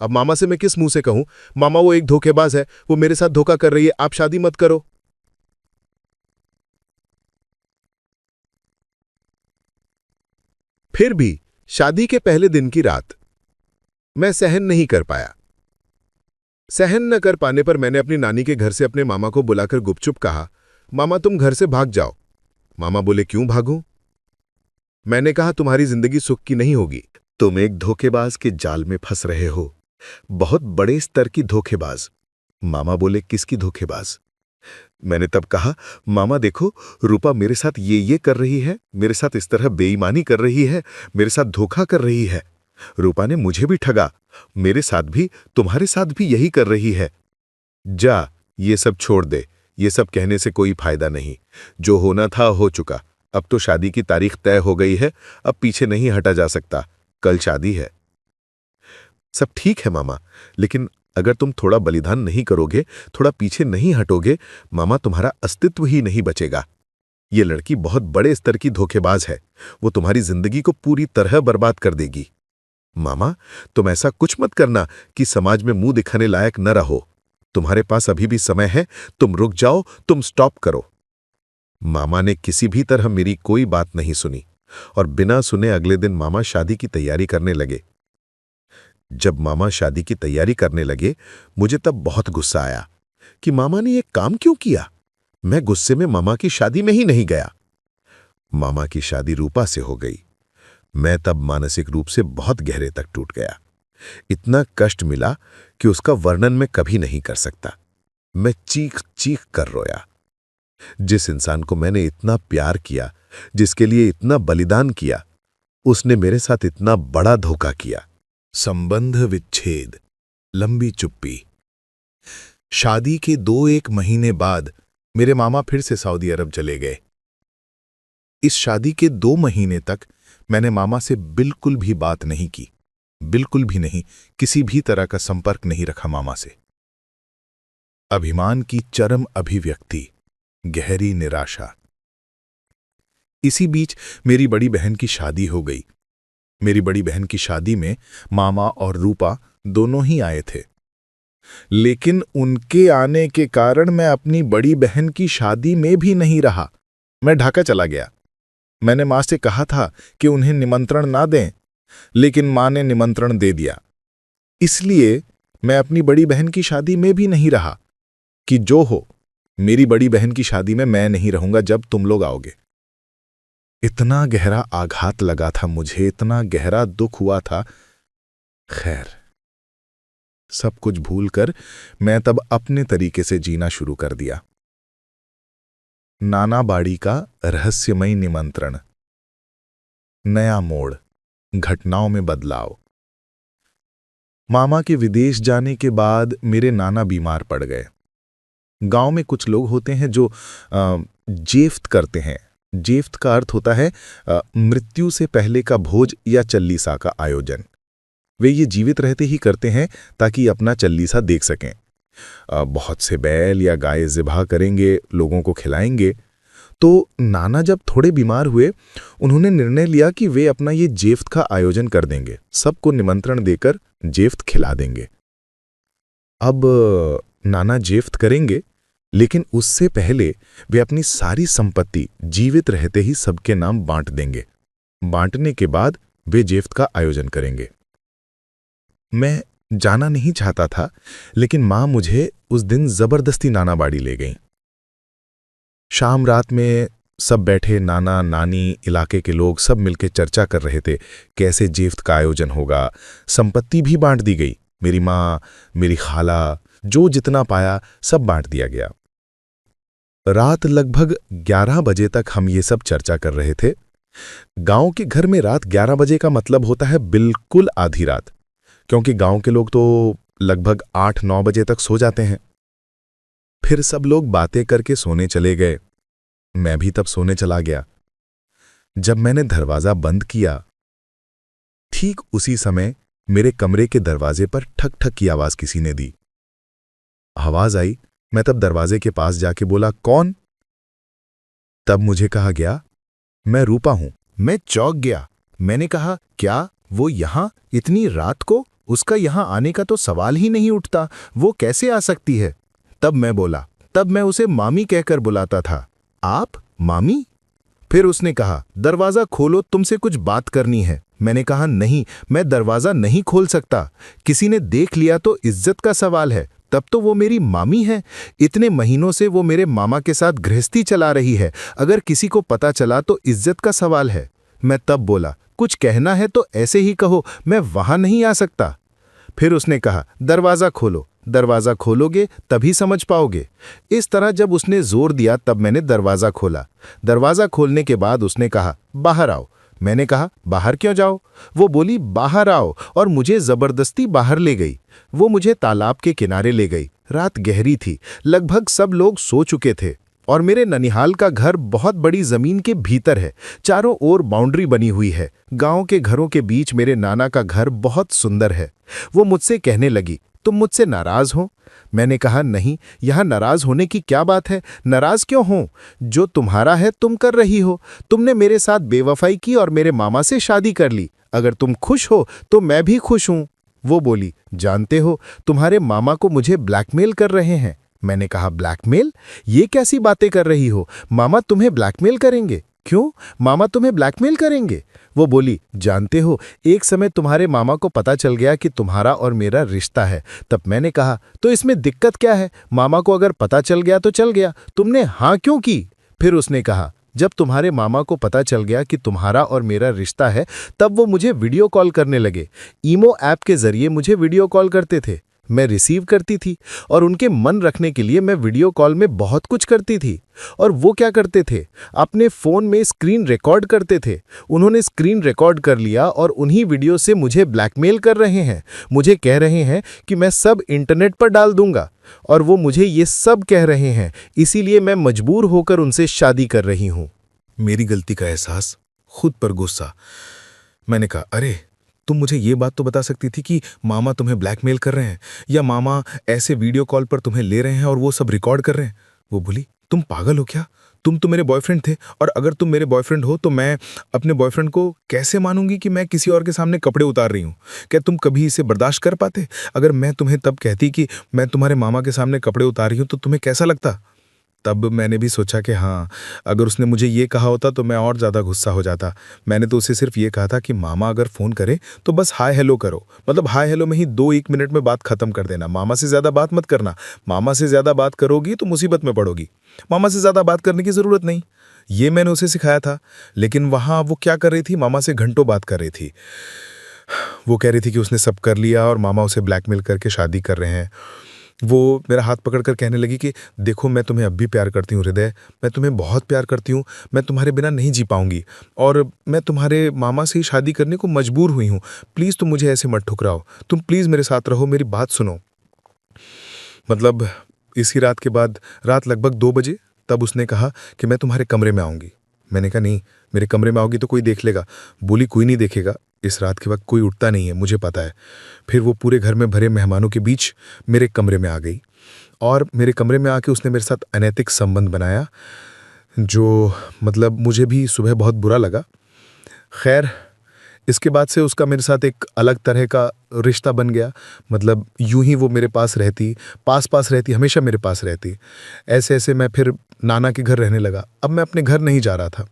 अब मामा से मैं किस मुंह से कहूं, मामा वो एक धोखेबाज है, वो मेरे साथ धोखा कर रही है, आप शादी मत करो। फिर भी शादी के पहले दिन की रात मैं सहन नहीं कर पाया। सहन न कर पाने पर मैंने अपनी नानी के घर से अपने मामा को बुलाकर गुपचुप कहा, मामा तुम घर से भाग जाओ। मामा बोले, क्यों भागूं? मैंने कहा, तुम्हारी जिंदगी सुख की नहीं होगी। तुम एक धोखेबाज के जाल में फंस रहे हो, बहुत बड़े स्तर की धोखेबाज। मामा बोले, किसकी धोखेबाज? मैंने तब कहा, मामा देखो, रूपा मेरे साथ ये कर रही है, मेरे साथ इस तरह बेईमानी कर रही है, मेरे साथ धोखा कर रही है। रूपा ने मुझे भी ठगा, मेरे साथ भी, तुम्हारे साथ भी यही कर रही है। जा, ये सब छोड़ दे, ये सब कहने से कोई फायदा नहीं। जो होना था हो चुका, अब तो शादी की तारीख तय हो गई है, अब पीछे नहीं हटा जा सकता, कल शादी है। सब ठीक है मामा, लेकिन अगर तुम थोड़ा बलिदान नहीं करोगे, थोड़ा पीछे नहीं हटोगे, मामा तुम्हारा अस्तित्व ही नहीं बचेगा। ये लड़की बहुत बड़े स्तर की धोखेबाज है, वो तुम्हारी जिंदगी को पूरी तरह बर्बाद कर देगी। मामा तुम ऐसा कुछ मत करना कि समाज में मुंह दिखाने लायक न रहो। तुम्हारे पास अभी भी समय है, तुम रुक जाओ, तुम स्टॉप करो। मामा ने किसी भी तरह मेरी कोई बात नहीं सुनी और बिना सुने अगले दिन मामा शादी की तैयारी करने लगे। जब मामा शादी की तैयारी करने लगे, मुझे तब बहुत गुस्सा आया कि मामा ने यह काम क्यों किया। मैं गुस्से में मामा की शादी में ही नहीं गया। मामा की शादी रूपा से हो गई। मैं तब मानसिक रूप से बहुत गहरे तक टूट गया। इतना कष्ट मिला कि उसका वर्णन मैं कभी नहीं कर सकता। मैं चीख चीख कर रोया। जिस इंसान को मैंने इतना प्यार किया, जिसके लिए इतना बलिदान किया, उसने मेरे साथ इतना बड़ा धोखा किया। संबंध विच्छेद, लंबी चुप्पी। शादी के 2-1 महीने बाद मेरे मामा फिर से सऊदी अरब चले गए। इस शादी के 2 महीने तक मैंने मामा से बिल्कुल भी बात नहीं की, बिल्कुल भी नहीं, किसी भी तरह का संपर्क नहीं रखा मामा से। अभिमान की चरम अभिव्यक्ति, गहरी निराशा। इसी बीच मेरी बड़ी बहन की शादी हो गई। मेरी बड़ी बहन की शादी में मामा और रूपा दोनों ही आए थे, लेकिन उनके आने के कारण मैं अपनी बड़ी बहन की शादी में भी नहीं रहा। मैं ढाका चला गया। मैंने मां से कहा था कि उन्हें निमंत्रण ना दें, लेकिन मां ने निमंत्रण दे दिया। इसलिए मैं अपनी बड़ी बहन की शादी में भी नहीं रहा कि जो हो, मेरी बड़ी बहन की शादी में मैं नहीं रहूंगा जब तुम लोग आओगे। इतना गहरा आघात लगा था मुझे, इतना गहरा दुख हुआ था। खैर, सब कुछ भूलकर मैं तब अपने तरीके से जीना शुरू कर दिया। नाना बाड़ी का रहस्यमय निमंत्रण, नया मोड़, घटनाओं में बदलाव। मामा के विदेश जाने के बाद मेरे नाना बीमार पड़ गए। गांव में कुछ लोग होते हैं जो जेफ्त करते हैं। जेफ्त का अर्थ होता है मृत्यु से पहले का भोज या चल्लीसा का आयोजन। वे ये जीवित रहते ही करते हैं ताकि अपना चल्लीसा देख सकें। बहुत से बैल या गाय ज़िबा करेंगे, लोगों को खिलाएंगे। तो नाना जब थोड़े बीमार हुए, उन्होंने निर्णय लिया कि वे अपना ये जेफ्त का आयोजन कर देंगे, सबको निमंत्रण देकर जेफ्त खिला देंगे। अब नाना जेफ्त करेंगे लेकिन उससे पहले वे अपनी सारी संपत्ति जीवित रहते ही सबके नाम बांट देंगे। बांटने के बाद वे जेफ्त का आयोजन करेंगे। मैं जाना नहीं चाहता था, लेकिन मां मुझे उस दिन जबरदस्ती नाना बाड़ी ले गईं। शाम रात में सब बैठे, नाना नानी, इलाके के लोग सब मिलकर चर्चा कर रहे थे कैसे जेफ्त का आयोजन होगा। संपत्ति भी बांट दी गई। मेरी मां, मेरी खाला, जो जितना पाया सब बांट दिया गया। रात लगभग 11 बजे तक हम ये सब चर्चा कर रहे थे। गांव के घर में रात 11 बजे का मतलब होता है बिल्कुल आधी रात, क्योंकि गांव के लोग तो लगभग 8-9 बजे तक सो जाते हैं। फिर सब लोग बातें करके सोने चले गए। मैं भी तब सोने चला गया। जब मैंने दरवाजा बंद किया, ठीक उसी समय मेरे कमरे के दरवाजे पर ठक ठक की आवाज किसी ने दी। आवाज आई। मैं तब दरवाजे के पास जाके बोला, कौन? तब मुझे कहा गया, मैं रूपा हूं। मैं चौंक गया। मैंने कहा, क्या वो यहां इतनी रात को? उसका यहां आने का तो सवाल ही नहीं उठता। वो कैसे आ सकती है? तब मैं बोला, तब मैं उसे मामी कहकर बुलाता था। आप मामी? फिर उसने कहा, दरवाजा खोलो, तुमसे कुछ बात करनी है। मैंने कहा, नहीं, मैं दरवाजा नहीं खोल सकता। किसी ने देख लिया तो इज्जत का सवाल है। तब तो वो मेरी मामी है। इतने महीनों से वो मेरे मामा के साथ गृहस्थी चला रही है। अगर किसी को पता चला तो इज्जत का सवाल है। मैं तब बोला, कुछ कहना है तो ऐसे ही कहो, मैं वहां नहीं आ सकता। फिर उसने कहा, दरवाजा खोलो। दरवाजा खोलोगे तभी समझ पाओगे। इस तरह जब उसने जोर दिया तब मैंने दरवाजा खोला। दरवाजा खोलने के बाद उसने कहा, बाहर आओ। मैंने कहा, बाहर क्यों जाओ? वो बोली, बाहर आओ, और मुझे जबरदस्ती बाहर ले गई। वो मुझे तालाब के किनारे ले गई। रात गहरी थी, लगभग सब लोग सो चुके थे, और मेरे ननिहाल का घर बहुत बड़ी जमीन के भीतर है। चारों ओर बाउंड्री बनी हुई है। गांव के घरों के बीच मेरे नाना का घर बहुत सुंदर है। वो मुझसे कहने लगी, तुम मुझसे नाराज हो? मैंने कहा, नहीं, यहां नाराज होने की क्या बात है? नाराज क्यों हो? जो तुम्हारा है तुम कर रही हो। तुमने मेरे साथ बेवफाई की और मेरे मामा से शादी कर ली। अगर तुम खुश हो तो मैं भी खुश हूं। वो बोली, जानते हो, तुम्हारे मामा को मुझे ब्लैकमेल कर रहे हैं। मैंने कहा, ब्लैकमेल? ये कैसी बातें कर रही हो? मामा तुम्हें ब्लैकमेल करेंगे? क्यों? मामा तुम्हें ब्लैकमेल करेंगे? वो बोली, जानते हो, एक समय तुम्हारे मामा को पता चल गया कि तुम्हारा और मेरा रिश्ता है। तब मैंने कहा, तो इसमें दिक्कत क्या है? मामा को अगर पता चल गया तो चल गया, तुमने हाँ क्यों की? फिर उसने कहा, जब तुम्हारे मामा को पता चल गया कि तुम्हारा और मेरा रिश्ता है, तब वो मुझे वीडियो कॉल करने लगे। ईमो ऐप के जरिए मुझे वीडियो कॉल करते थे। मैं रिसीव करती थी, और उनके मन रखने के लिए मैं वीडियो कॉल में बहुत कुछ करती थी। और वो क्या करते थे? अपने फ़ोन में स्क्रीन रिकॉर्ड करते थे। उन्होंने स्क्रीन रिकॉर्ड कर लिया और उन्हीं वीडियो से मुझे ब्लैकमेल कर रहे हैं। मुझे कह रहे हैं कि मैं सब इंटरनेट पर डाल दूंगा, और वो मुझे ये सब कह रहे हैं। इसीलिए मैं मजबूर होकर उनसे शादी कर रही हूँ। मेरी गलती का एहसास, खुद पर गुस्सा। मैंने कहा, अरे तुम मुझे ये बात तो बता सकती थी कि मामा तुम्हें ब्लैकमेल कर रहे हैं, या मामा ऐसे वीडियो कॉल पर तुम्हें ले रहे हैं और वो सब रिकॉर्ड कर रहे हैं। वो बोली, तुम पागल हो क्या? तुम तो मेरे बॉयफ्रेंड थे, और अगर तुम मेरे बॉयफ्रेंड हो तो मैं अपने बॉयफ्रेंड को कैसे मानूंगी कि मैं किसी और के सामने कपड़े उतार रही हूँ? क्या तुम कभी इसे बर्दाश्त कर पाते? अगर मैं तुम्हें तब कहती कि मैं तुम्हारे मामा के सामने कपड़े उतार रही हूँ तो तुम्हें कैसा लगता? तब मैंने भी सोचा कि हाँ, अगर उसने मुझे ये कहा होता तो मैं और ज़्यादा गुस्सा हो जाता। मैंने तो उसे सिर्फ ये कहा था कि मामा अगर फ़ोन करे तो बस हाय हेलो करो, मतलब हाय हेलो में ही 2-1 मिनट में बात ख़त्म कर देना। मामा से ज़्यादा बात मत करना। मामा से ज़्यादा बात करोगी तो मुसीबत में पड़ोगी। मामा से ज़्यादा बात करने की ज़रूरत नहीं। ये मैंने उसे सिखाया था। लेकिन वहाँ वो क्या कर रही थी? मामा से घंटों बात कर रही थी। वो कह रही थी कि उसने सब कर लिया और मामा उसे ब्लैकमेल करके शादी कर रहे हैं। वो मेरा हाथ पकड़कर कहने लगी कि देखो, मैं तुम्हें अब भी प्यार करती हूँ हृदय, मैं तुम्हें बहुत प्यार करती हूँ। मैं तुम्हारे बिना नहीं जी पाऊंगी, और मैं तुम्हारे मामा से ही शादी करने को मजबूर हुई हूँ। प्लीज़ तुम मुझे ऐसे मत ठुकराओ। तुम प्लीज़ मेरे साथ रहो, मेरी बात सुनो। मतलब इसी रात के बाद, रात लगभग 2 बजे, तब उसने कहा कि मैं तुम्हारे कमरे में आऊँगी। मैंने कहा, नहीं, मेरे कमरे में आओगी तो कोई देख लेगा। बोली, कोई नहीं देखेगा, इस रात के वक्त कोई उठता नहीं है, मुझे पता है। फिर वो पूरे घर में भरे मेहमानों के बीच मेरे कमरे में आ गई, और मेरे कमरे में आके उसने मेरे साथ अनैतिक संबंध बनाया, जो मतलब मुझे भी सुबह बहुत बुरा लगा। खैर, इसके बाद से उसका मेरे साथ एक अलग तरह का रिश्ता बन गया। मतलब यूं ही वो मेरे पास रहती, पास रहती, हमेशा मेरे पास रहती। ऐसे ऐसे मैं फिर नाना के घर रहने लगा। अब मैं अपने घर नहीं जा रहा था।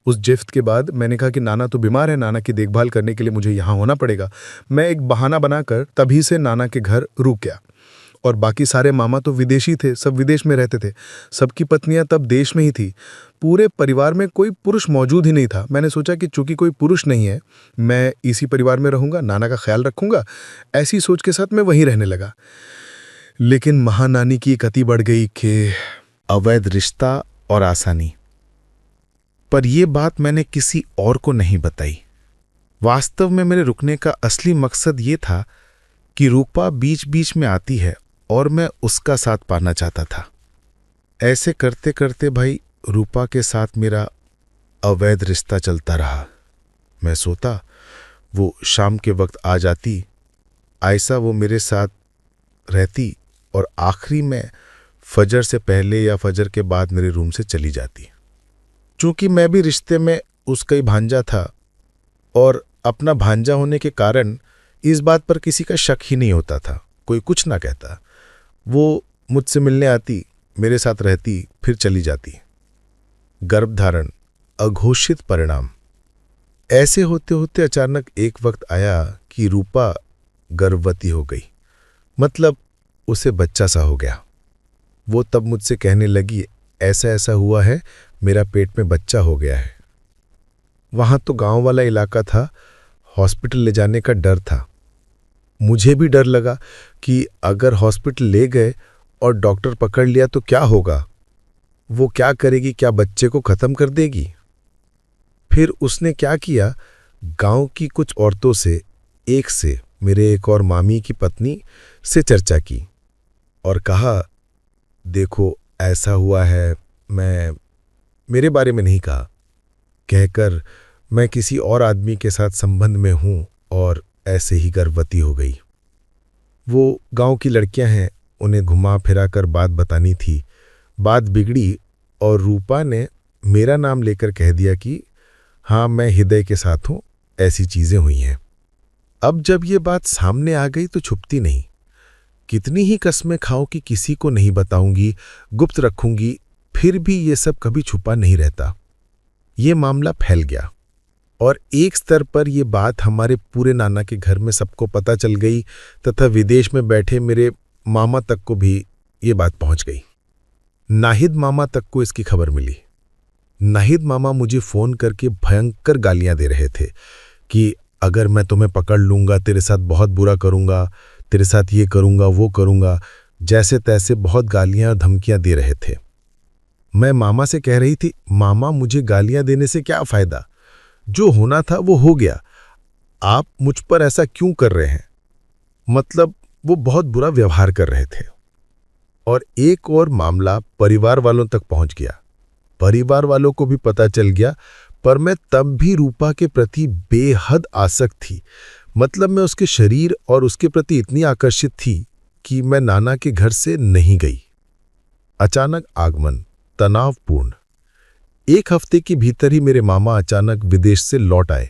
उस गिफ्ट के बाद मैंने कहा कि नाना तो बीमार है, नाना की देखभाल करने के लिए मुझे यहाँ होना पड़ेगा। मैं एक बहाना बनाकर तभी से नाना के घर रुक गया। और बाकी सारे मामा तो विदेशी थे, सब विदेश में रहते थे। सबकी पत्नियां तब देश में ही थी। पूरे परिवार में कोई पुरुष मौजूद ही नहीं था। मैंने सोचा कि चूंकि कोई पुरुष नहीं है, मैं इसी परिवार में रहूंगा, नाना का ख्याल रखूंगा। ऐसी सोच के साथ मैं वहीं रहने लगा। लेकिन महानानी की एक अति बढ़ गई कि अवैध रिश्ता और आसानी। पर यह बात मैंने किसी और को नहीं बताई। वास्तव में मेरे रुकने का असली मकसद ये था कि रूपा बीच बीच में आती है और मैं उसका साथ पाना चाहता था। ऐसे करते करते भाई रूपा के साथ मेरा अवैध रिश्ता चलता रहा। मैं सोता, वो शाम के वक्त आ जाती, ऐसा वो मेरे साथ रहती और आखिरी में फजर से पहले या फजर के बाद मेरे रूम से चली जाती। चूंकि मैं भी रिश्ते में उसका ही भांजा था और अपना भांजा होने के कारण इस बात पर किसी का शक ही नहीं होता था, कोई कुछ ना कहता। वो मुझसे मिलने आती, मेरे साथ रहती, फिर चली जाती। गर्भधारण, अघोषित परिणाम। ऐसे होते होते अचानक एक वक्त आया कि रूपा गर्भवती हो गई। मतलब उसे बच्चा सा हो गया। वो तब मुझसे कहने लगी, ऐसा ऐसा हुआ है, मेरा पेट में बच्चा हो गया है। वहां तो गांव वाला इलाका था, हॉस्पिटल ले जाने का डर था। मुझे भी डर लगा कि अगर हॉस्पिटल ले गए और डॉक्टर पकड़ लिया तो क्या होगा। वो क्या करेगी, क्या बच्चे को खत्म कर देगी। फिर उसने क्या किया, गांव की कुछ औरतों से, एक से मेरे एक और मामी की पत्नी से चर्चा की और कहा, देखो ऐसा हुआ है। मेरे बारे में नहीं कहा, कहकर मैं किसी और आदमी के साथ संबंध में हूं और ऐसे ही गर्भवती हो गई। वो गांव की लड़कियां हैं, उन्हें घुमा फिरा कर बात बतानी थी। बात बिगड़ी और रूपा ने मेरा नाम लेकर कह दिया कि हाँ, मैं हृदय के साथ हूं, ऐसी चीजें हुई हैं। अब जब ये बात सामने आ गई तो छुपती नहीं। कितनी ही कस्में खाऊं कि किसी को नहीं बताऊंगी, गुप्त रखूंगी, फिर भी ये सब कभी छुपा नहीं रहता। ये मामला फैल गया और एक स्तर पर यह बात हमारे पूरे नाना के घर में सबको पता चल गई तथा विदेश में बैठे मेरे मामा तक को भी ये बात पहुंच गई। नाहिद मामा तक को इसकी खबर मिली। नाहिद मामा मुझे फोन करके भयंकर गालियां दे रहे थे कि अगर मैं तुम्हें पकड़ लूंगा, तेरे साथ बहुत बुरा करूंगा, तेरे साथ ये करूंगा, वो करूंगा, जैसे तैसे बहुत गालियां और धमकियां दे रहे थे। मैं मामा से कह रही थी, मामा मुझे गालियां देने से क्या फायदा, जो होना था वो हो गया, आप मुझ पर ऐसा क्यों कर रहे हैं। मतलब वो बहुत बुरा व्यवहार कर रहे थे। और एक और मामला परिवार वालों तक पहुंच गया। परिवार वालों को भी पता चल गया, पर मैं तब भी रूपा के प्रति बेहद आसक्त थी। मतलब मैं उसके शरीर और उसके प्रति इतनी आकर्षित थी कि मैं नाना के घर से नहीं गई। अचानक आगमन, तनावपूर्ण। एक हफ्ते के भीतर ही मेरे मामा अचानक विदेश से लौट आए।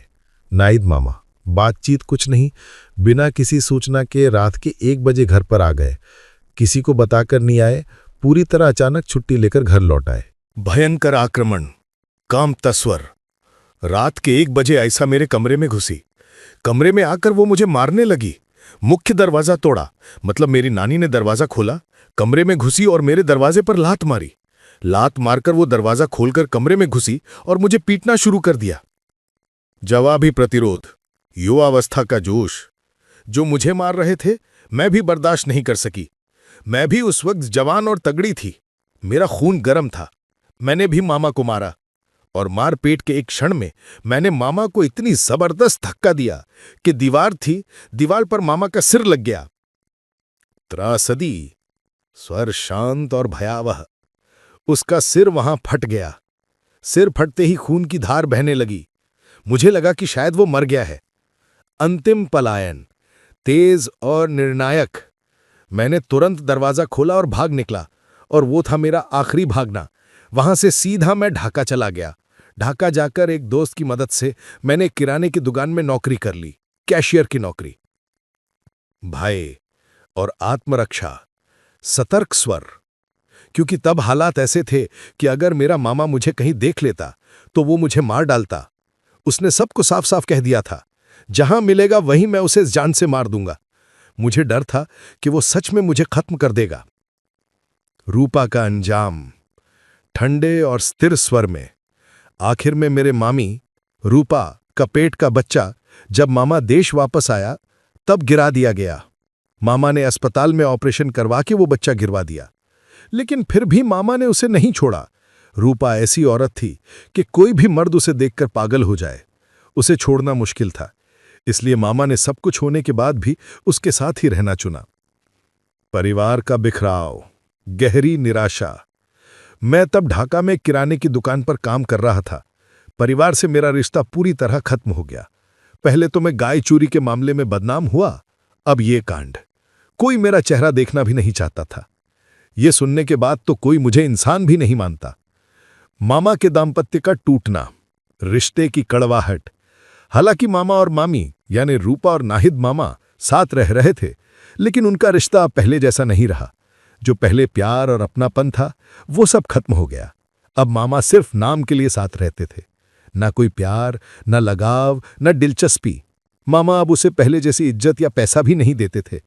नाहिद मामा, बातचीत कुछ नहीं, बिना किसी सूचना के रात के 1 बजे घर पर आ गए। किसी को बताकर नहीं आए, पूरी तरह अचानक छुट्टी लेकर घर लौट आए। भयंकर आक्रमण, काम तस्वर। रात के 1 बजे ऐसा मेरे कमरे में घुसी। कमरे में आकर वो मुझे मारने लगी। मुख्य दरवाजा तोड़ा, मतलब मेरी नानी ने दरवाजा खोला, कमरे में घुसी और मेरे दरवाजे पर लात मारी। लात मारकर वो दरवाजा खोलकर कमरे में घुसी और मुझे पीटना शुरू कर दिया। जवाबी प्रतिरोध, युवावस्था का जोश। जो मुझे मार रहे थे, मैं भी बर्दाश्त नहीं कर सकी। मैं भी उस वक्त जवान और तगड़ी थी, मेरा खून गर्म था। मैंने भी मामा को मारा और मारपीट के एक क्षण में मैंने मामा को इतनी जबरदस्त धक्का दिया कि दीवार थी, दीवार पर मामा का सिर लग गया। त्रासदी, स्वर शांत और भयावह। उसका सिर वहां फट गया। सिर फटते ही खून की धार बहने लगी। मुझे लगा कि शायद वो मर गया है। अंतिम पलायन, तेज और निर्णायक। मैंने तुरंत दरवाजा खोला और भाग निकला, और वो था मेरा आखिरी भागना। वहां से सीधा मैं ढाका चला गया। ढाका जाकर एक दोस्त की मदद से मैंने किराने की दुकान में नौकरी कर ली, कैशियर की नौकरी। भय और आत्मरक्षा, सतर्क स्वर, क्योंकि तब हालात ऐसे थे कि अगर मेरा मामा मुझे कहीं देख लेता तो वो मुझे मार डालता। उसने सबको साफ साफ कह दिया था, जहां मिलेगा वहीं मैं उसे जान से मार दूंगा। मुझे डर था कि वो सच में मुझे खत्म कर देगा। रूपा का अंजाम, ठंडे और स्थिर स्वर में। आखिर में मेरे मामी रूपा का पेट का बच्चा जब मामा देश वापस आया तब गिरा दिया गया। मामा ने अस्पताल में ऑपरेशन करवा के वो बच्चा गिरवा दिया, लेकिन फिर भी मामा ने उसे नहीं छोड़ा। रूपा ऐसी औरत थी कि कोई भी मर्द उसे देखकर पागल हो जाए। उसे छोड़ना मुश्किल था, इसलिए मामा ने सब कुछ होने के बाद भी उसके साथ ही रहना चुना। परिवार का बिखराव, गहरी निराशा। मैं तब ढाका में किराने की दुकान पर काम कर रहा था। परिवार से मेरा रिश्ता पूरी तरह खत्म हो गया। पहले तो मैं गाय चोरी के मामले में बदनाम हुआ, अब ये कांड। कोई मेरा चेहरा देखना भी नहीं चाहता था। ये सुनने के बाद तो कोई मुझे इंसान भी नहीं मानता। मामा के दाम्पत्य का टूटना, रिश्ते की कड़वाहट। हालांकि मामा और मामी यानी रूपा और नाहिद मामा साथ रह रहे थे, लेकिन उनका रिश्ता अब पहले जैसा नहीं रहा। जो पहले प्यार और अपनापन था वो सब खत्म हो गया। अब मामा सिर्फ नाम के लिए साथ रहते थे, ना कोई प्यार, ना लगाव, ना दिलचस्पी। मामा अब उसे पहले जैसी इज्जत या पैसा भी नहीं देते थे।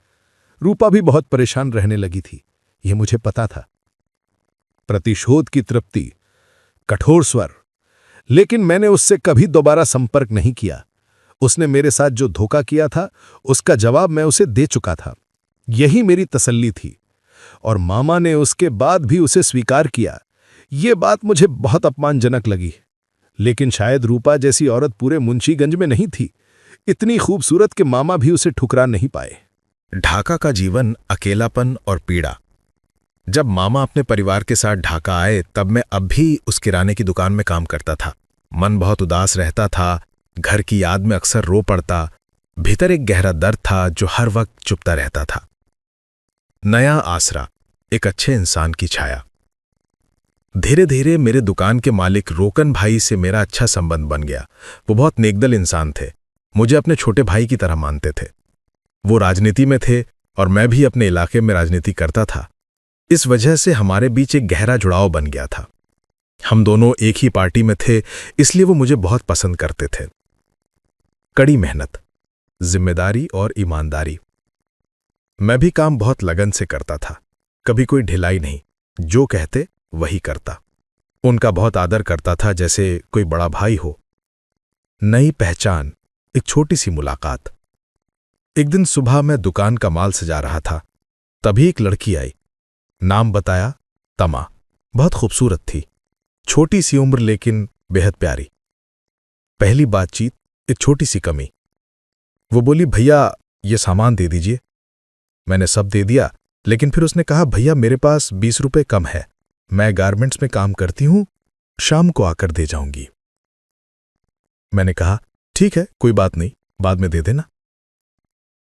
रूपा भी बहुत परेशान रहने लगी थी, यह मुझे पता था। प्रतिशोध की तृप्ति, कठोर स्वर, लेकिन मैंने उससे कभी दोबारा संपर्क नहीं किया। उसने मेरे साथ जो धोखा किया था उसका जवाब मैं उसे दे चुका था। यही मेरी तसल्ली थी, और मामा ने उसके बाद भी उसे स्वीकार किया। ये बात मुझे बहुत अपमानजनक लगी, लेकिन शायद रूपा जैसी औरत पूरे मुंशीगंज में नहीं थी, इतनी खूबसूरत कि मामा भी उसे ठुकरा नहीं पाए। ढाका का जीवन, अकेलापन और पीड़ा। जब मामा अपने परिवार के साथ ढाका आए तब मैं अब भी उस किराने की दुकान में काम करता था। मन बहुत उदास रहता था, घर की याद में अक्सर रो पड़ता। भीतर एक गहरा दर्द था जो हर वक्त चुपता रहता था। नया आसरा, एक अच्छे इंसान की छाया। धीरे धीरे मेरे दुकान के मालिक रोकन भाई से मेरा अच्छा संबंध बन गया। वो बहुत नेकदल इंसान थे, मुझे अपने छोटे भाई की तरह मानते थे। वो राजनीति में थे और मैं भी अपने इलाके में राजनीति करता था। इस वजह से हमारे बीच एक गहरा जुड़ाव बन गया था। हम दोनों एक ही पार्टी में थे, इसलिए वो मुझे बहुत पसंद करते थे। कड़ी मेहनत, जिम्मेदारी और ईमानदारी। मैं भी काम बहुत लगन से करता था, कभी कोई ढिलाई नहीं, जो कहते वही करता। उनका बहुत आदर करता था, जैसे कोई बड़ा भाई हो। नई पहचान, एक छोटी सी मुलाकात। एक दिन सुबह मैं दुकान का माल सजा रहा था, तभी एक लड़की आई। नाम बताया, तमा। बहुत खूबसूरत थी, छोटी सी उम्र लेकिन बेहद प्यारी। पहली बातचीत, एक छोटी सी कमी। वो बोली, भैया ये सामान दे दीजिए। मैंने सब दे दिया, लेकिन फिर उसने कहा, भैया मेरे पास 20 रुपए कम है, मैं गारमेंट्स में काम करती हूं, शाम को आकर दे जाऊंगी। मैंने कहा, ठीक है, कोई बात नहीं, बाद में दे देना।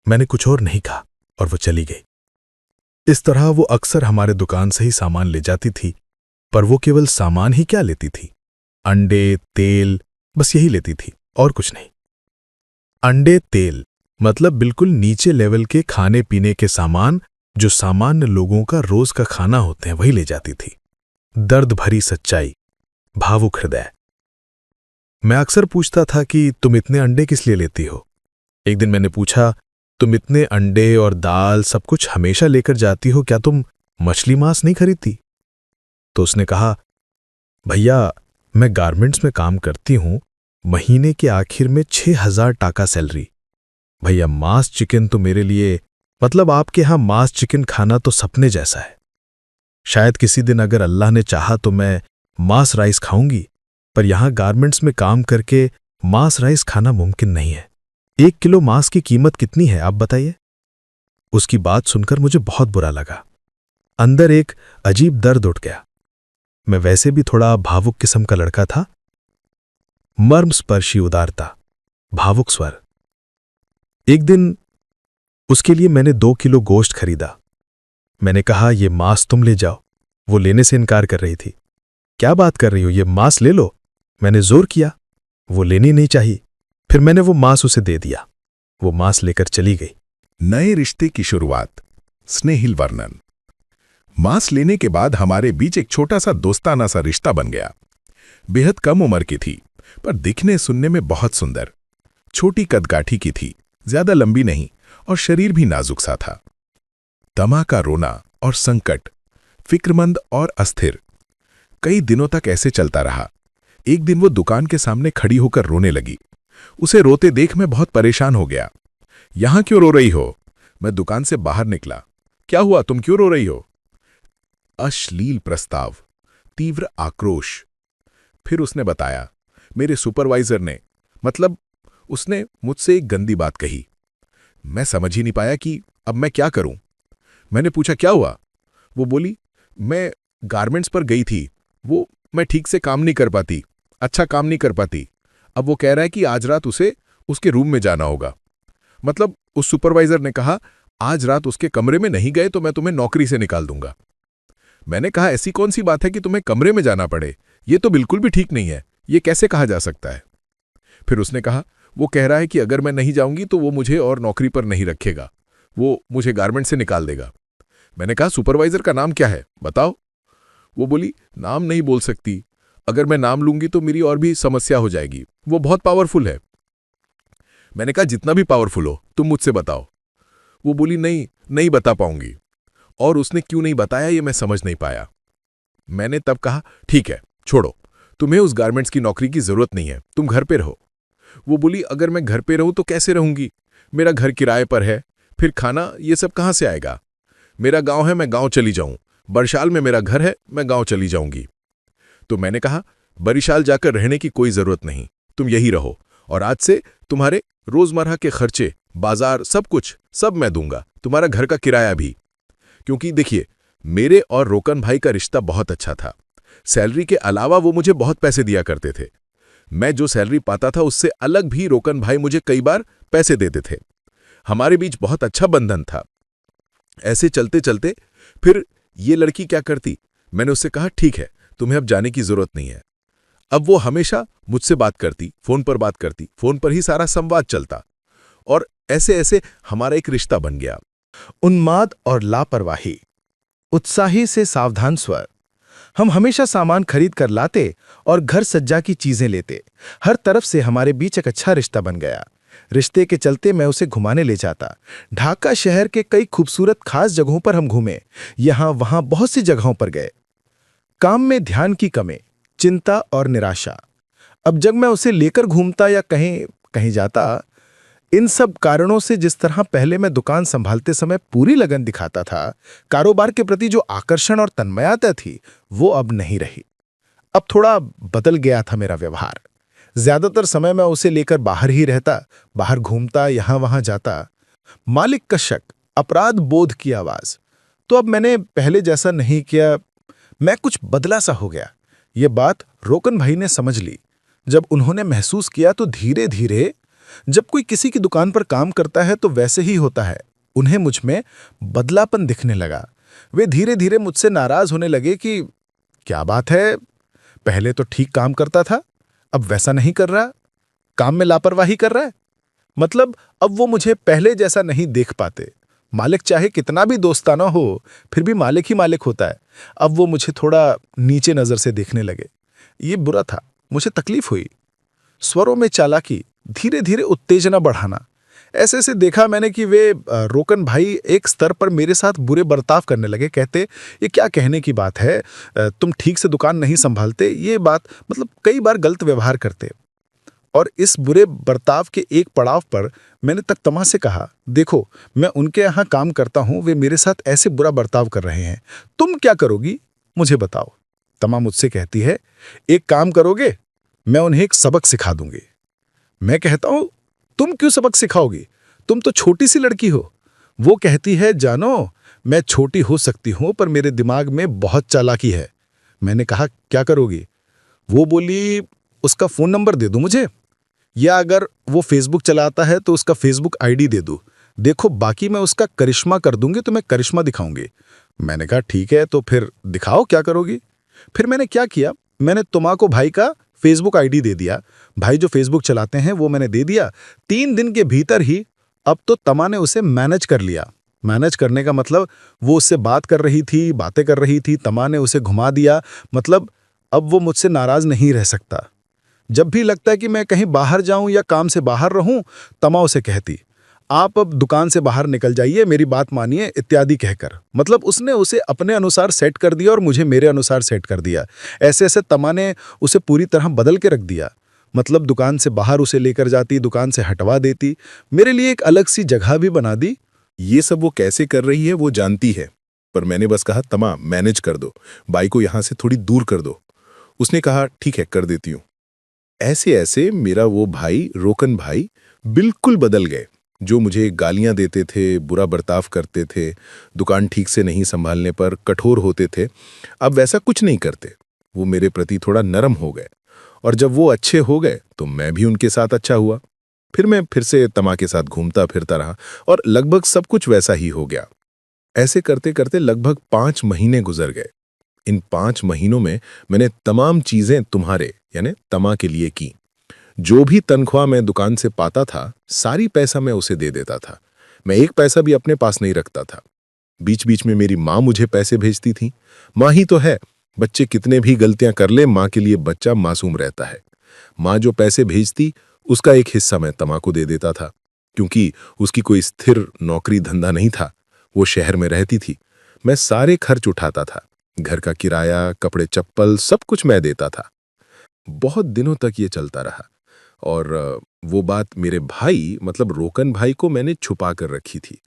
मैंने कुछ और नहीं कहा और वो चली गई। इस तरह वो अक्सर हमारे दुकान से ही सामान ले जाती थी, पर वो केवल सामान ही क्या लेती थी, अंडे, तेल, बस यही लेती थी और कुछ नहीं। अंडे, तेल मतलब बिल्कुल नीचे लेवल के खाने पीने के सामान जो सामान्य लोगों का रोज का खाना होते हैं, वही ले जाती थी। दर्द भरी सच्चाई, भावुक हृदय। मैं अक्सर पूछता था कि तुम इतने अंडे किस लिए लेती हो। एक दिन मैंने पूछा, तुम इतने अंडे और दाल सब कुछ हमेशा लेकर जाती हो, क्या तुम मछली मांस नहीं खरीदती? तो उसने कहा, भैया मैं गारमेंट्स में काम करती हूं, महीने के आखिर में 6000 टाका सैलरी। भैया मांस चिकन तो मेरे लिए, मतलब आपके यहां मांस चिकन खाना तो सपने जैसा है। शायद किसी दिन अगर अल्लाह ने चाहा तो मैं मांस राइस खाऊंगी, पर यहां गारमेंट्स में काम करके मांस राइस खाना मुमकिन नहीं है। 1 किलो मांस की कीमत कितनी है आप बताइए? उसकी बात सुनकर मुझे बहुत बुरा लगा। अंदर एक अजीब दर्द उठ गया। मैं वैसे भी थोड़ा भावुक किस्म का लड़का था। मर्मस्पर्शी उदारता, भावुक स्वर। एक दिन उसके लिए मैंने 2 किलो गोश्त खरीदा। मैंने कहा, ये मांस तुम ले जाओ। वो लेने से इनकार कर रही थी। क्या बात कर रही हो, ये मांस ले लो, मैंने जोर किया, वो लेनी नहीं चाहिए। फिर मैंने वो मांस उसे दे दिया। वो मांस लेकर चली गई। नए रिश्ते की शुरुआत, स्नेहिल वर्णन। मांस लेने के बाद हमारे बीच एक छोटा सा दोस्ताना सा रिश्ता बन गया। बेहद कम उम्र की थी, पर दिखने सुनने में बहुत सुंदर। छोटी कदकाठी की थी, ज्यादा लंबी नहीं, और शरीर भी नाजुक सा था। तमा का रोना और संकट, फिक्रमंद और अस्थिर, कई दिनों तक ऐसे चलता रहा। एक दिन वो दुकान के सामने खड़ी होकर रोने लगी। उसे रोते देख मैं बहुत परेशान हो गया। यहां क्यों रो रही हो? मैं दुकान से बाहर निकला। क्या हुआ, तुम क्यों रो रही हो? अश्लील प्रस्ताव, तीव्र आक्रोश। फिर उसने बताया, मेरे सुपरवाइजर ने, मतलब उसने मुझसे एक गंदी बात कही। मैं समझ ही नहीं पाया कि अब मैं क्या करूं। मैंने पूछा, क्या हुआ? वो बोली, मैं गारमेंट्स पर गई थी, वो मैं ठीक से काम नहीं कर पाती, अच्छा काम नहीं कर पाती। अब वो कह रहा है कि आज रात उसे उसके रूम में जाना होगा। मतलब उस सुपरवाइजर ने कहा, आज रात उसके कमरे में नहीं गए तो मैं तुम्हें नौकरी से निकाल दूंगा। मैंने कहा, ऐसी कौन सी बात है कि तुम्हें कमरे में जाना पड़े? ये तो बिल्कुल भी ठीक नहीं है, ये कैसे कहा जा सकता है? फिर उसने कहा, वो कह रहा है कि अगर मैं नहीं जाऊंगी तो वो मुझे और नौकरी पर नहीं रखेगा, वो मुझे गारमेंट से निकाल देगा। मैंने कहा, सुपरवाइजर का नाम क्या है, बताओ। वो बोली, नाम नहीं बोल सकती, अगर मैं नाम लूंगी तो मेरी और भी समस्या हो जाएगी, वो बहुत पावरफुल है। मैंने कहा, जितना भी पावरफुल हो तुम मुझसे बताओ। वो बोली, नहीं बता पाऊंगी। और उसने क्यों नहीं बताया ये मैं समझ नहीं पाया। मैंने तब कहा, ठीक है, छोड़ो, तुम्हें उस गारमेंट्स की नौकरी की जरूरत नहीं है, तुम घर पे रहो। वो बोली, अगर मैं घर पे रहूं तो कैसे रहूंगी? मेरा घर किराए पर है, फिर खाना ये सब कहां से आएगा? मेरा गांव है, मैं गांव चली जाऊं। बरशाल में मेरा घर है, मैं गांव चली जाऊंगी। तो मैंने कहा, बरिशाल जाकर रहने की कोई जरूरत नहीं, तुम यही रहो, और आज से तुम्हारे रोजमर्रा के खर्चे, बाजार, सब कुछ सब मैं दूंगा, तुम्हारा घर का किराया भी। क्योंकि देखिए, मेरे और रोकन भाई का रिश्ता बहुत अच्छा था। सैलरी के अलावा वो मुझे बहुत पैसे दिया करते थे। मैं जो सैलरी पाता था उससे अलग भी रोकन भाई मुझे कई बार पैसे देते थे। हमारे बीच बहुत अच्छा बंधन था। ऐसे चलते चलते फिर ये लड़की क्या करती, मैंने उससे कहा, ठीक है, तुम्हें अब जाने की जरूरत नहीं है। अब वो हमेशा मुझसे बात करती, फोन पर बात करती, फोन पर ही सारा संवाद चलता, और ऐसे ऐसे हमारा एक रिश्ता बन गया। उन्माद और लापरवाही, उत्साही से सावधान स्वर। हम हमेशा सामान खरीद कर लाते और घर सज्जा की चीजें लेते। हर तरफ से हमारे बीच एक अच्छा रिश्ता बन गया। रिश्ते के चलते मैं उसे घुमाने ले जाता। ढाका शहर के कई खूबसूरत खास जगहों पर हम घूमे, यहां वहां बहुत सी जगहों पर गए। काम में ध्यान की कमी, चिंता और निराशा। अब जब मैं उसे लेकर घूमता या कहीं कहीं जाता, इन सब कारणों से जिस तरह पहले मैं दुकान संभालते समय पूरी लगन दिखाता था, कारोबार के प्रति जो आकर्षण और तन्मयता थी, वो अब नहीं रही। अब थोड़ा बदल गया था मेरा व्यवहार। ज्यादातर समय मैं उसे लेकर बाहर ही रहता, बाहर घूमता, यहां वहां जाता। मालिक का शक, अपराध बोध की आवाज। तो अब मैंने पहले जैसा नहीं किया, मैं कुछ बदला सा हो गया। ये बात रोकन भाई ने समझ ली। जब उन्होंने महसूस किया तो धीरे धीरे, जब कोई किसी की दुकान पर काम करता है तो वैसे ही होता है, उन्हें मुझ में बदलापन दिखने लगा। वे धीरे धीरे मुझसे नाराज होने लगे कि क्या बात है, पहले तो ठीक काम करता था, अब वैसा नहीं कर रहा, काम में लापरवाही कर रहा है। मतलब अब वो मुझे पहले जैसा नहीं देख पाते। मालिक चाहे कितना भी दोस्ताना हो, फिर भी मालिक ही मालिक होता है। अब वो मुझे थोड़ा नीचे नजर से देखने लगे। ये बुरा था, मुझे तकलीफ हुई। स्वरों में चालाकी, धीरे धीरे उत्तेजना बढ़ाना। ऐसे ऐसे देखा मैंने कि वे रोकन भाई एक स्तर पर मेरे साथ बुरे बर्ताव करने लगे। कहते, ये क्या कहने की बात है, तुम ठीक से दुकान नहीं संभालते, ये बात, मतलब कई बार गलत व्यवहार करते। और इस बुरे बर्ताव के एक पड़ाव पर मैंने तक तमा से कहा, देखो, मैं उनके यहाँ काम करता हूँ, वे मेरे साथ ऐसे बुरा बर्ताव कर रहे हैं, तुम क्या करोगी, मुझे बताओ। तमा मुझसे कहती है, एक काम करोगे, मैं उन्हें एक सबक सिखा दूंगी। मैं कहता हूं, तुम क्यों सबक सिखाओगी, तुम तो छोटी सी लड़की हो। वो कहती है, जानो, मैं छोटी हो सकती हूं पर मेरे दिमाग में बहुत चालाकी है। मैंने कहा, क्या करोगी? वो बोली, उसका फोन नंबर दे दूं मुझे, या अगर वो फेसबुक चलाता है तो उसका फेसबुक आईडी दे दूं। देखो, बाकी मैं उसका करिश्मा कर दूंगी, तो मैं करिश्मा दिखाऊंगी। मैंने कहा, ठीक है, तो फिर दिखाओ क्या करोगी। फिर मैंने क्या किया, मैंने तुमाको भाई का फेसबुक आईडी दे दिया। भाई जो फेसबुक चलाते हैं वो मैंने दे दिया। 3 दिन के भीतर ही अब तो तमा ने उसे मैनेज कर लिया। मैनेज करने का मतलब वो उससे बात कर रही थी, बातें कर रही थी, तमा ने उसे घुमा दिया। मतलब अब वो मुझसे नाराज नहीं रह सकता। जब भी लगता है कि मैं कहीं बाहर जाऊं या काम से बाहर रहूं, तमा उसे कहती, आप अब दुकान से बाहर निकल जाइए, मेरी बात मानिए, इत्यादि कहकर। मतलब उसने उसे अपने अनुसार सेट कर दिया और मुझे मेरे अनुसार सेट कर दिया। ऐसे ऐसे तमा ने उसे पूरी तरह बदल के रख दिया। मतलब दुकान से बाहर उसे लेकर जाती, दुकान से हटवा देती, मेरे लिए एक अलग सी जगह भी बना दी। ये सब वो कैसे कर रही है वो जानती है, पर मैंने बस कहा तमा मैनेज कर दो, बाई को यहां से थोड़ी दूर कर दो। उसने कहा ठीक है कर देती हूं। ऐसे ऐसे मेरा वो भाई रोकन भाई बिल्कुल बदल गए। जो मुझे गालियां देते थे, बुरा बर्ताव करते थे, दुकान ठीक से नहीं संभालने पर कठोर होते थे, अब वैसा कुछ नहीं करते। वो मेरे प्रति थोड़ा नरम हो गए, और जब वो अच्छे हो गए तो मैं भी उनके साथ अच्छा हुआ। फिर मैं फिर से तमा के साथ घूमता फिरता रहा और लगभग सब कुछ वैसा ही हो गया। ऐसे करते करते लगभग 5 महीने गुजर गए। इन 5 महीनों में मैंने तमाम चीजें तुम्हारे यानी तमा के लिए की। जो भी तनख्वाह मैं दुकान से पाता था, सारी पैसा मैं उसे दे देता था। मैं एक पैसा भी अपने पास नहीं रखता था। बीच बीच में मेरी माँ मुझे पैसे भेजती थी। माँ ही तो है, बच्चे कितने भी गलतियां कर ले, माँ के लिए बच्चा मासूम रहता है। माँ जो पैसे भेजती उसका एक हिस्सा मैं तमा को दे देता था, क्योंकि उसकी कोई स्थिर नौकरी धंधा नहीं था, वो शहर में रहती थी। मैं सारे खर्च उठाता था, घर का किराया, कपड़े चप्पल सब कुछ मैं देता था। बहुत दिनों तक ये चलता रहा, और वो बात मेरे भाई मतलब रोकन भाई को मैंने छुपा कर रखी थी।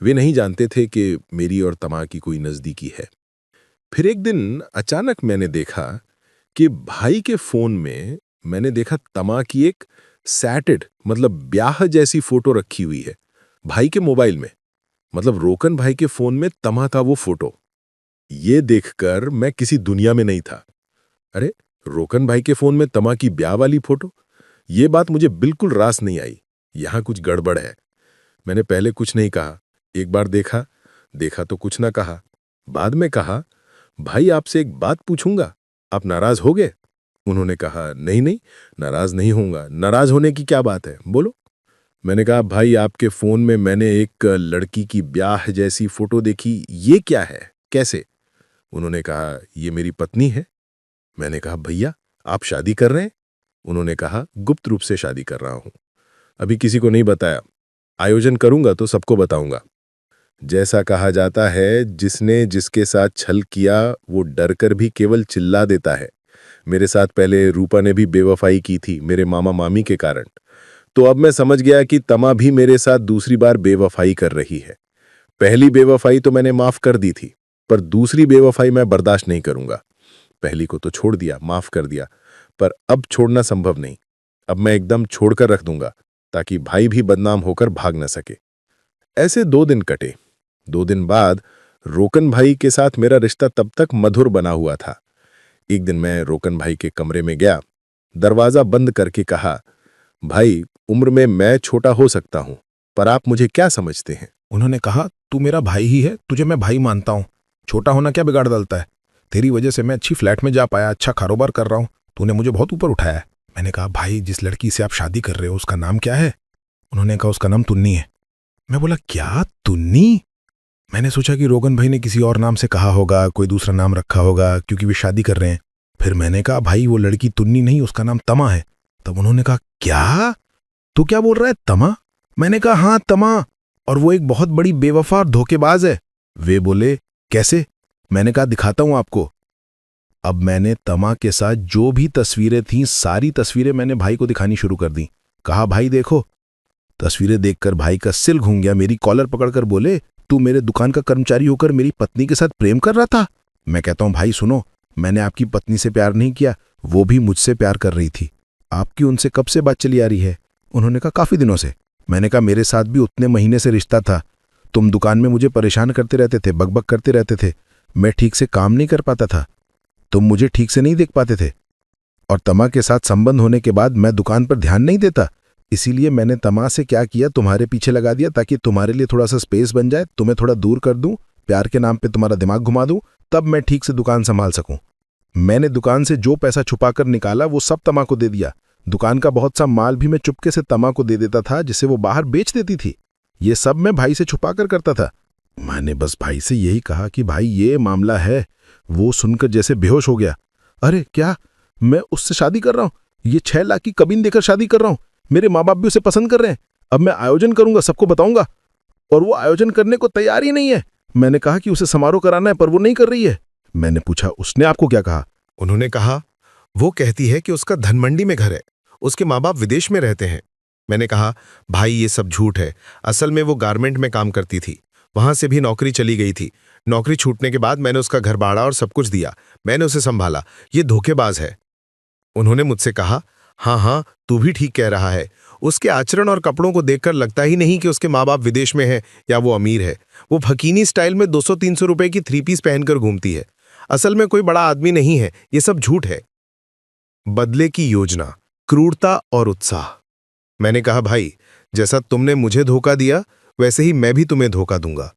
वे नहीं जानते थे कि मेरी और तमा की कोई नज़दीकी है। फिर एक दिन अचानक मैंने देखा कि भाई के फ़ोन में मैंने देखा तमा की एक सैटेड मतलब ब्याह जैसी फ़ोटो रखी हुई है भाई के मोबाइल में। मतलब रोकन भाई के फ़ोन में तमा का वो फ़ोटो। ये देखकर मैं किसी दुनिया में नहीं था। अरे, रोकन भाई के फ़ोन में तमा की ब्याह वाली फ़ोटो? ये बात मुझे बिल्कुल रास नहीं आई। यहाँ कुछ गड़बड़ है। मैंने पहले कुछ नहीं कहा। एक बार देखा तो कुछ ना कहा। बाद में कहा, भाई आपसे एक बात पूछूंगा, आप नाराज हो गए? उन्होंने कहा, नहीं नहीं, नाराज नहीं होऊंगा। नाराज होने की क्या बात है, बोलो। मैंने कहा, भाई आपके फोन में मैंने एक लड़की की ब्याह जैसी फोटो देखी, ये क्या है, कैसे? उन्होंने कहा, ये मेरी पत्नी है। मैंने कहा, भैया आप शादी कर रहे हैं? उन्होंने कहा, गुप्त रूप से शादी कर रहा हूं, अभी किसी को नहीं बताया, आयोजन करूंगा तो सबको बताऊंगा। जैसा कहा जाता है, जिसने जिसके साथ छल किया वो डरकर भी केवल चिल्ला देता है। मेरे साथ पहले रूपा ने भी बेवफाई की थी मेरे मामा मामी के कारण, तो अब मैं समझ गया कि तमा भी मेरे साथ दूसरी बार बेवफाई कर रही है। पहली बेवफाई तो मैंने माफ कर दी थी, पर दूसरी बेवफाई मैं बर्दाश्त नहीं करूंगा। पहली को तो छोड़ दिया, माफ कर दिया, पर अब छोड़ना संभव नहीं। अब मैं एकदम छोड़कर रख दूंगा, ताकि भाई भी बदनाम होकर भाग न सके। ऐसे 2 दिन कटे। 2 दिन बाद रोकन भाई के साथ मेरा रिश्ता तब तक मधुर बना हुआ था। एक दिन मैं रोकन भाई के कमरे में गया, दरवाजा बंद करके कहा, भाई उम्र में मैं छोटा हो सकता हूं, पर आप मुझे क्या समझते हैं? उन्होंने कहा, तू मेरा भाई ही है, तुझे मैं भाई मानता हूं। छोटा होना क्या बिगाड़ डालता है? तेरी वजह से मैं अच्छी फ्लैट में जा पाया, अच्छा कारोबार कर रहा हूं, तूने मुझे बहुत ऊपर उठाया है। मैंने कहा, भाई जिस लड़की से आप शादी कर रहे हो उसका नाम क्या है? उन्होंने कहा, उसका नाम तुन्नी है। मैं बोला, क्या तुन्नी? मैंने सोचा कि रोगन भाई ने किसी और नाम से कहा होगा, कोई दूसरा नाम रखा होगा, क्योंकि वे शादी कर रहे हैं। फिर मैंने कहा, भाई वो लड़की तुन्नी नहीं, उसका नाम तमा है। तब उन्होंने कहा, क्या? तू क्या बोल रहा है, तमा? मैंने कहा, हाँ तमा, और वो एक बहुत बड़ी बेवफा और धोखेबाज है। वे बोले, कैसे? मैंने कहा, दिखाता हूं आपको। अब मैंने तमा के साथ जो भी तस्वीरें थीं, सारी तस्वीरें मैंने भाई को दिखानी शुरू कर दी। कहा, भाई देखो। तस्वीरें देखकर भाई का सिर घूम गया, मेरी कॉलर पकड़कर बोले, तू मेरे दुकान का कर्मचारी होकर मेरी पत्नी के साथ प्रेम कर रहा था? मैं कहता हूं, भाई सुनो, मैंने आपकी पत्नी से प्यार नहीं किया, वो भी मुझसे प्यार कर रही थी। आपकी उनसे कब से बात चली आ रही है? उन्होंने कहा, काफी दिनों से। मैंने कहा, मेरे साथ भी उतने महीने से रिश्ता था। तुम दुकान में मुझे परेशान करते रहते थे, बकबक करते रहते थे, मैं ठीक से काम नहीं कर पाता था, तुम मुझे ठीक से नहीं देख पाते थे, और तमा के साथ संबंध होने के बाद मैं दुकान पर ध्यान नहीं देता। इसीलिए मैंने तमा से क्या किया, तुम्हारे पीछे लगा दिया, ताकि तुम्हारे लिए थोड़ा सा स्पेस बन जाए, तुम्हें थोड़ा दूर कर दूं, प्यार के नाम पे तुम्हारा दिमाग घुमा दूं, तब मैं ठीक से दुकान संभाल सकूं। मैंने दुकान से जो पैसा छुपाकर निकाला वो सब तमा को दे दिया। दुकान का बहुत सा माल भी मैं चुपके से तमा को दे देता था, जिसे वो बाहर बेच देती थी। ये सब मैं भाई से छुपाकर करता था। मैंने बस भाई से यही कहा कि भाई ये मामला है। वो सुनकर जैसे बेहोश हो गया। अरे क्या, मैं उससे शादी कर रहा हूँ? ये 6 लाख की कमीन देकर शादी कर रहा हूँ। मेरे माँ बाप भी उसे पसंद कर रहे हैं। अब मैं आयोजन करूंगा, सबको बताऊंगा, और वो आयोजन करने को तैयार ही नहीं है। मैंने कहा कि उसे समारोह कराना है, पर वो नहीं कर रही है। मैंने पूछा, उसने आपको क्या कहा? उन्होंने कहा, वो कहती है कि उसका धनमंडी में घर है, उसके माँ बाप विदेश में रहते हैं। मैंने कहा, भाई ये सब झूठ है। असल में वो गारमेंट में काम करती थी, वहां से भी नौकरी चली गई थी। नौकरी छूटने के बाद मैंने उसका घर भाड़ा और सब कुछ दिया, मैंने उसे संभाला। ये धोखेबाज है। उन्होंने मुझसे कहा, हाँ, तू भी ठीक कह रहा है। उसके आचरण और कपड़ों को देखकर लगता ही नहीं कि उसके माँ बाप विदेश में हैं या वो अमीर है। वो फकीनी स्टाइल में 200-300 रुपए की 3 पीस पहनकर घूमती है। असल में कोई बड़ा आदमी नहीं है। ये सब झूठ है। बदले की योजना, क्रूरता और उत्साह। मैंने कहा, भाई जैसा तुमने मुझे धोखा दिया वैसे ही मैं भी तुम्हें धोखा दूंगा।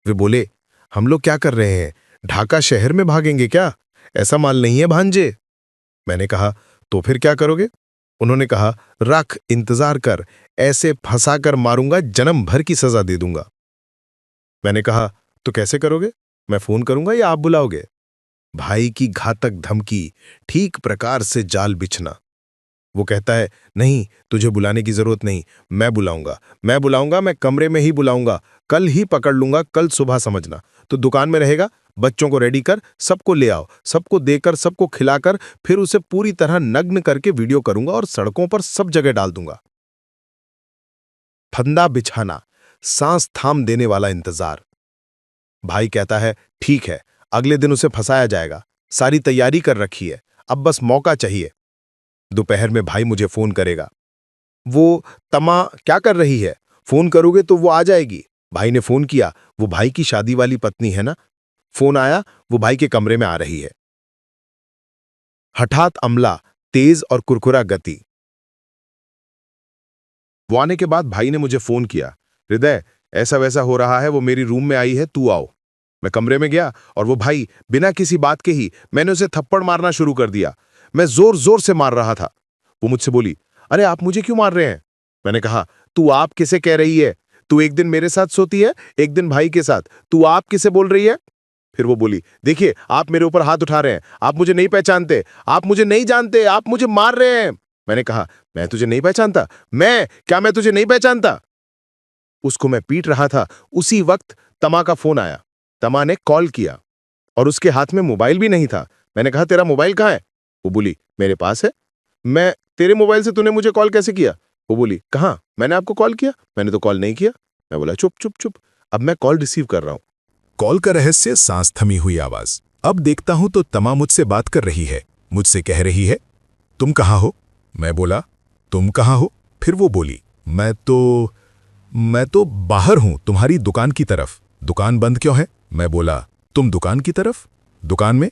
वे बोले, हम लोग क्या कर रहे हैं, ढाका शहर में भागेंगे क्या? ऐसा माल नहीं है भांजे। मैंने कहा, तो फिर क्या करोगे? उन्होंने कहा, रख, इंतजार कर, ऐसे फंसाकर मारूंगा, जन्म भर की सजा दे दूंगा। मैंने कहा, तो कैसे करोगे? मैं फोन करूंगा या आप बुलाओगे? भाई की घातक धमकी, ठीक प्रकार से जाल बिछना। वो कहता है, नहीं, तुझे बुलाने की जरूरत नहीं, मैं बुलाऊंगा, मैं कमरे में ही बुलाऊंगा, कल ही पकड़ लूंगा, कल सुबह समझना। तो दुकान में रहेगा, बच्चों को रेडी कर, सबको ले आओ, सबको देकर, सबको खिलाकर, फिर उसे पूरी तरह नग्न करके वीडियो करूंगा और सड़कों पर सब जगह डाल दूंगा। फंदा बिछाना, सांस थाम देने वाला इंतजार। भाई कहता है, ठीक है, अगले दिन उसे फंसाया जाएगा, सारी तैयारी कर रखी है, अब बस मौका चाहिए। दोपहर में भाई मुझे फोन करेगा। वो तमा क्या कर रही है? फोन करोगे तो वो आ जाएगी। भाई ने फोन किया, वो भाई की शादी वाली पत्नी है ना। फोन आया, वो भाई के कमरे में आ रही है। हठात अमला, तेज और कुरकुरा गति। वो आने के बाद भाई ने मुझे फोन किया, हृदय ऐसा वैसा हो रहा है, वो मेरी रूम में आई है, तू आओ। मैं कमरे में गया और वो भाई बिना किसी बात के ही मैंने उसे थप्पड़ मारना शुरू कर दिया। मैं जोर जोर से मार रहा था। वो मुझसे बोली, अरे आप मुझे क्यों मार रहे हैं? मैंने कहा, तू आप किसे कह रही है? तू एक दिन मेरे साथ सोती है, एक दिन भाई के साथ, तू आप किसे बोल रही है? फिर वो बोली, देखिए आप मेरे ऊपर हाथ उठा रहे हैं, आप मुझे नहीं पहचानते, आप मुझे नहीं जानते, आप मुझे मार रहे हैं। मैंने कहा, मैं तुझे नहीं पहचानता? मैं तुझे नहीं पहचानता? उसको मैं पीट रहा था, उसी वक्त तमा का फोन आया। तमा ने कॉल किया और उसके हाथ में मोबाइल भी नहीं था। मैंने कहा, तेरा मोबाइल कहाँ है? वो बोली, मेरे पास है। मैं, तेरे मोबाइल से तूने मुझे कॉल कैसे किया? वो बोली, कहाँ, मैंने आपको कॉल किया? मैंने तो कॉल नहीं किया। मैं बोला, चुप चुप चुप, अब मैं कॉल रिसीव कर रहा हूं। कॉल का रहस्य, सांस थमी हुई आवाज। अब देखता हूं तो तमा मुझसे बात कर रही है, मुझसे कह रही है, तुम कहाँ हो? मैं बोला, तुम कहाँ हो? फिर वो बोली, मैं तो बाहर हूं, तुम्हारी दुकान की तरफ। दुकान बंद क्यों है? मैं बोला, तुम दुकान की तरफ? दुकान में?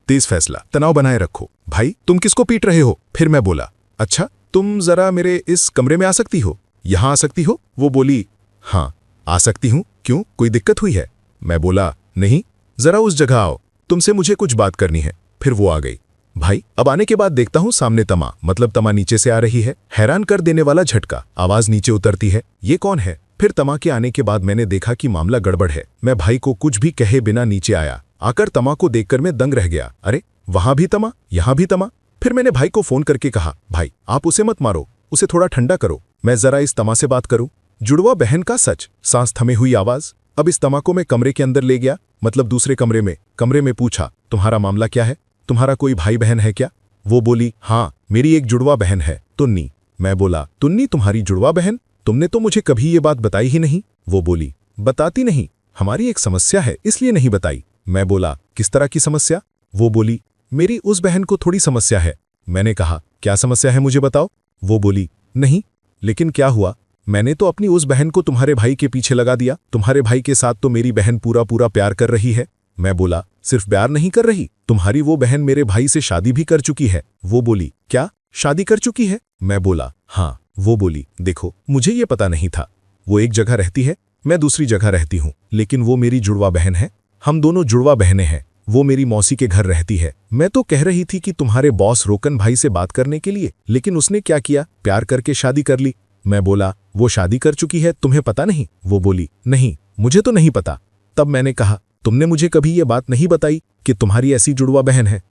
तेज फैसला, तनाव बनाए रखो। भाई तुम किसको पीट रहे हो? फिर मैं बोला, अच्छा तुम जरा मेरे इस कमरे में आ सकती हो, यहां आ सकती हो? वो बोली, हाँ आ सकती हूं, क्यों, कोई दिक्कत हुई है? मैं बोला, नहीं, जरा उस जगह आओ, तुमसे मुझे कुछ बात करनी है। फिर वो आ गई। भाई अब आने के बाद देखता हूं सामने तमा, मतलब तमा नीचे से आ रही है। हैरान कर देने वाला झटका, आवाज नीचे उतरती है, ये कौन है? फिर तमा के आने के बाद मैंने देखा कि मामला गड़बड़ है। मैं भाई को कुछ भी कहे बिना नीचे आया। आकर तमा को देखकर मैं दंग रह गया। अरे वहां भी तमा, यहां भी तमा। फिर मैंने भाई को फोन करके कहा, भाई आप उसे मत मारो, उसे थोड़ा ठंडा करो, मैं जरा इस तमा से बात करूं। जुड़वा बहन का सच, सांस थमे हुई आवाज। अब इस तमा को मैं कमरे के अंदर ले गया, मतलब दूसरे कमरे में पूछा, तुम्हारा मामला क्या है? तुम्हारा कोई भाई बहन है क्या? वो बोली, हाँ मेरी एक जुड़वा बहन है, तुन्नी। मैं बोला, तुन्नी तुम्हारी जुड़वा बहन? तुमने तो मुझे कभी ये बात बताई ही नहीं। वो बोली, बताती नहीं, हमारी एक समस्या है इसलिए नहीं बताई। मैं बोला, किस तरह की समस्या? वो बोली, मेरी उस बहन को थोड़ी समस्या है। मैंने कहा, क्या समस्या है मुझे बताओ। वो बोली, नहीं, लेकिन क्या हुआ? मैंने तो अपनी उस बहन को तुम्हारे भाई के पीछे लगा दिया। तुम्हारे भाई के साथ तो मेरी बहन पूरा प्यार कर रही है। मैं बोला, सिर्फ प्यार नहीं कर रही, तुम्हारी वो बहन मेरे भाई से शादी भी कर चुकी है। वो बोली, क्या, शादी कर चुकी है? मैं बोला, हाँ। वो बोली, देखो मुझे ये पता नहीं था। वो एक जगह रहती है, मैं दूसरी जगह रहती हूँ, लेकिन वो मेरी जुड़वा बहन है। हम दोनों जुड़वा बहनें हैं। वो मेरी मौसी के घर रहती है। मैं तो कह रही थी कि तुम्हारे बॉस रोकन भाई से बात करने के लिए, लेकिन उसने क्या किया, प्यार करके शादी कर ली। मैं बोला, वो शादी कर चुकी है, तुम्हें पता नहीं? वो बोली, नहीं, मुझे तो नहीं पता। तब मैंने कहा, तुमने मुझे कभी ये बात नहीं बताई कि तुम्हारी ऐसी जुड़वा बहन है?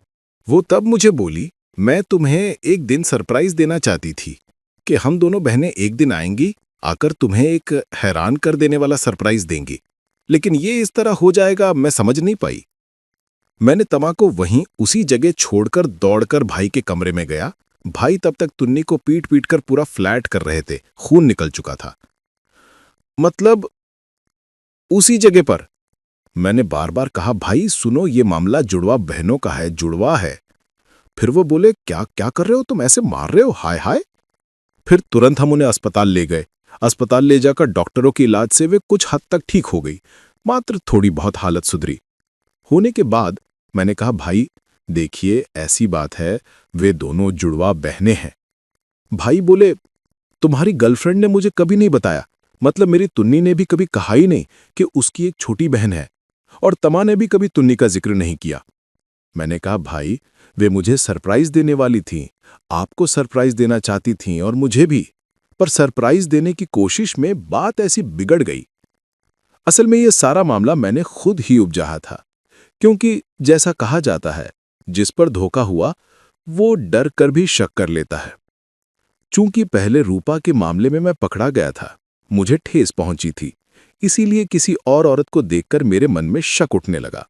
वो तब मुझे बोली, मैं तुम्हें एक दिन सरप्राइज देना चाहती थी कि हम दोनों बहनें एक दिन आएंगी, आकर तुम्हें एक हैरान कर देने वाला सरप्राइज देंगी, लेकिन ये इस तरह हो जाएगा मैं समझ नहीं पाई। मैंने तमा को वहीं उसी जगह छोड़कर दौड़कर भाई के कमरे में गया। भाई तब तक तुन्नी को पीट पीट कर पूरा फ्लैट कर रहे थे, खून निकल चुका था। मतलब उसी जगह पर। मैंने बार बार कहा, भाई सुनो, ये मामला जुड़वा बहनों का है, जुड़वा है। फिर वो बोले, क्या क्या कर रहे हो तुम, ऐसे मार रहे हो, हाय हाय। फिर तुरंत हम उन्हें अस्पताल ले गए। अस्पताल ले जाकर डॉक्टरों के इलाज से वे कुछ हद तक ठीक हो गई, मात्र थोड़ी बहुत हालत सुधरी। होने के बाद मैंने कहा, भाई देखिए ऐसी बात है, वे दोनों जुड़वा बहनें हैं। भाई बोले, तुम्हारी गर्लफ्रेंड ने मुझे कभी नहीं बताया, मतलब मेरी तुन्नी ने भी कभी कहा ही नहीं कि उसकी एक छोटी बहन है, और तमा ने भी कभी तुन्नी का जिक्र नहीं किया। मैंने कहा, भाई वे मुझे सरप्राइज देने वाली थीं, आपको सरप्राइज देना चाहती थीं और मुझे भी, पर सरप्राइज देने की कोशिश में बात ऐसी बिगड़ गई। असल में यह सारा मामला मैंने खुद ही उपजाया था, क्योंकि जैसा कहा जाता है, जिस पर धोखा हुआ वो डर कर भी शक कर लेता है। चूंकि पहले रूपा के मामले में मैं पकड़ा गया था, मुझे ठेस पहुंची थी, इसीलिए किसी और औरत को देखकर मेरे मन में शक उठने लगा।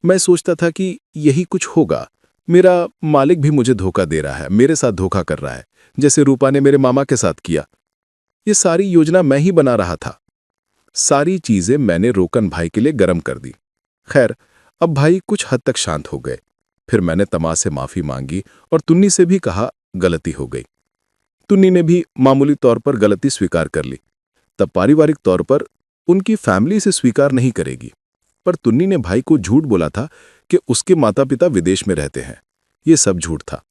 मैं सोचता था कि यही कुछ होगा, मेरा मालिक भी मुझे धोखा दे रहा है, मेरे साथ धोखा कर रहा है, जैसे रूपा ने मेरे मामा के साथ किया। ये सारी योजना मैं ही बना रहा था। सारी चीजें मैंने रोकन भाई के लिए गरम कर दी। खैर, अब भाई कुछ हद तक शांत हो गए। फिर मैंने तमा से माफी मांगी और तुन्नी से भी कहा गलती हो गई। तुन्नी ने भी मामूली तौर पर गलती स्वीकार कर ली। तब पारिवारिक तौर पर उनकी फैमिली से स्वीकार नहीं करेगी, पर तुन्नी ने भाई को झूठ बोला था कि उसके माता पिता विदेश में रहते हैं। ये सब झूठ था।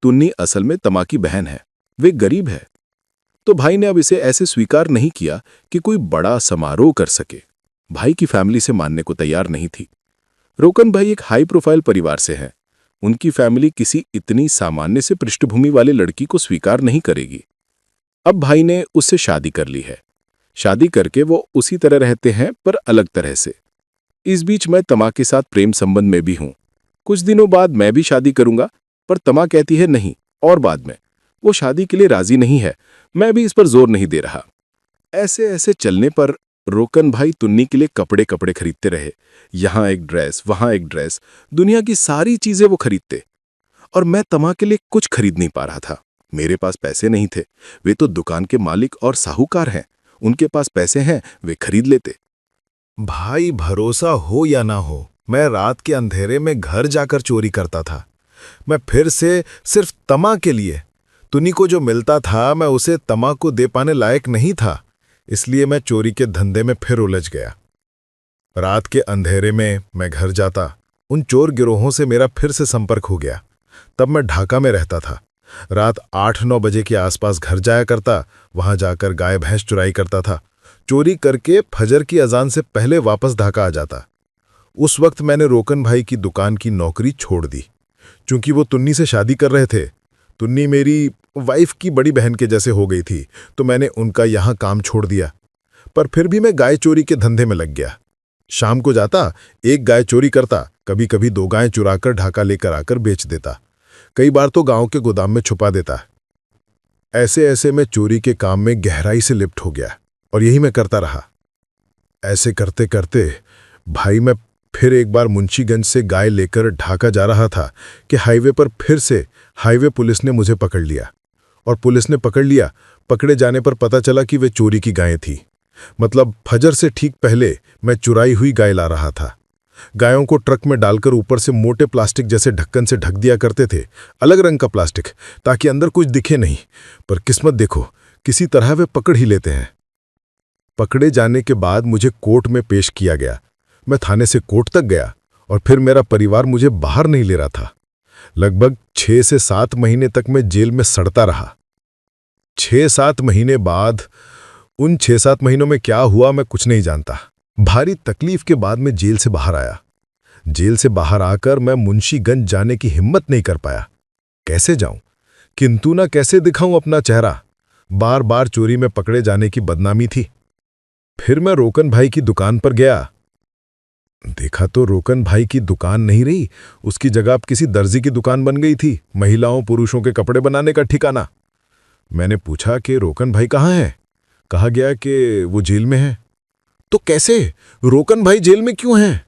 तुन्नी असल में तमा की बहन है, वे गरीब है। तो भाई ने अब इसे ऐसे स्वीकार नहीं किया कि कोई बड़ा समारोह कर सके। भाई की फैमिली से मानने को तैयार नहीं थी। रोकन भाई एक हाई प्रोफाइल परिवार से हैं। उनकी फैमिली किसी इतनी सामान्य से पृष्ठभूमि वाले लड़की को स्वीकार नहीं करेगी। अब भाई ने उससे शादी कर ली है। शादी करके वो उसी तरह रहते हैं, पर अलग तरह से। इस बीच मैं तमा के साथ प्रेम संबंध में भी हूं। कुछ दिनों बाद मैं भी शादी करूंगा, पर तमा कहती है नहीं, और बाद में। वो शादी के लिए राजी नहीं है, मैं भी इस पर जोर नहीं दे रहा। ऐसे ऐसे चलने पर रोकन भाई तुन्नी के लिए कपड़े कपड़े खरीदते रहे। यहां एक ड्रेस, वहां एक ड्रेस, दुनिया की सारी चीजें वो खरीदते, और मैं तमा के लिए कुछ खरीद नहीं पा रहा था। मेरे पास पैसे नहीं थे। वे तो दुकान के मालिक और साहूकार हैं, उनके पास पैसे हैं, वे खरीद लेते। भाई भरोसा हो या ना हो, मैं रात के अंधेरे में घर जाकर चोरी करता था। मैं फिर से सिर्फ तमा के लिए। तुन्नी को जो मिलता था मैं उसे तमा को दे पाने लायक नहीं था, इसलिए मैं चोरी के धंधे में फिर उलझ गया। रात के अंधेरे में मैं घर जाता, उन चोर गिरोहों से मेरा फिर से संपर्क हो गया। तब मैं ढाका में रहता था। रात 8-9 बजे के आसपास घर जाया करता, वहां जाकर गाय भैंस चुराई करता था। चोरी करके फजर की अजान से पहले वापस ढाका आ जाता। उस वक्त मैंने रोकन भाई की दुकान की नौकरी छोड़ दी। चूंकि वो तुन्नी से शादी कर रहे थे, तुन्नी मेरी वाइफ की बड़ी बहन के जैसे हो गई थी, तो मैंने उनका यहां काम छोड़ दिया। पर फिर भी मैं गाय चोरी के धंधे में लग गया। शाम को जाता, एक गाय चोरी करता, कभी कभी 2 गायें चुराकर ढाका लेकर आकर बेच देता। कई बार तो गांव के गोदाम में छुपा देता। ऐसे ऐसे मैं चोरी के काम में गहराई से लिप्त हो गया, और यही मैं करता रहा। ऐसे करते करते भाई मैं फिर एक बार मुंशीगंज से गाय लेकर ढाका जा रहा था कि हाईवे पर फिर से हाईवे पुलिस ने मुझे पकड़ लिया। और पुलिस ने पकड़ लिया, पकड़े जाने पर पता चला कि वे चोरी की गायें थी। मतलब फजर से ठीक पहले मैं चुराई हुई गाय ला रहा था। गायों को ट्रक में डालकर ऊपर से मोटे प्लास्टिक जैसे ढक्कन से ढक दिया करते थे, अलग रंग का प्लास्टिक, ताकि अंदर कुछ दिखे नहीं। पर किस्मत देखो, किसी तरह वे पकड़ ही लेते हैं। पकड़े जाने के बाद मुझे कोर्ट में पेश किया गया। मैं थाने से कोर्ट तक गया, और फिर मेरा परिवार मुझे बाहर नहीं ले रहा था। लगभग 6 से 7 महीने तक मैं जेल में सड़ता रहा। 6-7 महीने बाद, उन 6-7 महीनों में क्या हुआ मैं कुछ नहीं जानता। भारी तकलीफ के बाद मैं जेल से बाहर आया। जेल से बाहर आकर मैं मुंशीगंज जाने की हिम्मत नहीं कर पाया। कैसे जाऊं? किंतु ना कैसे दिखाऊं अपना चेहरा? बार बार चोरी में पकड़े जाने की बदनामी थी। फिर मैं रोकन भाई की दुकान पर गया। देखा तो रोकन भाई की दुकान नहीं रही, उसकी जगह अब किसी दर्जी की दुकान बन गई थी, महिलाओं पुरुषों के कपड़े बनाने का ठिकाना। मैंने पूछा कि रोकन भाई कहाँ हैं? कहा गया कि वो जेल में है। तो कैसे? रोकन भाई जेल में क्यों हैं?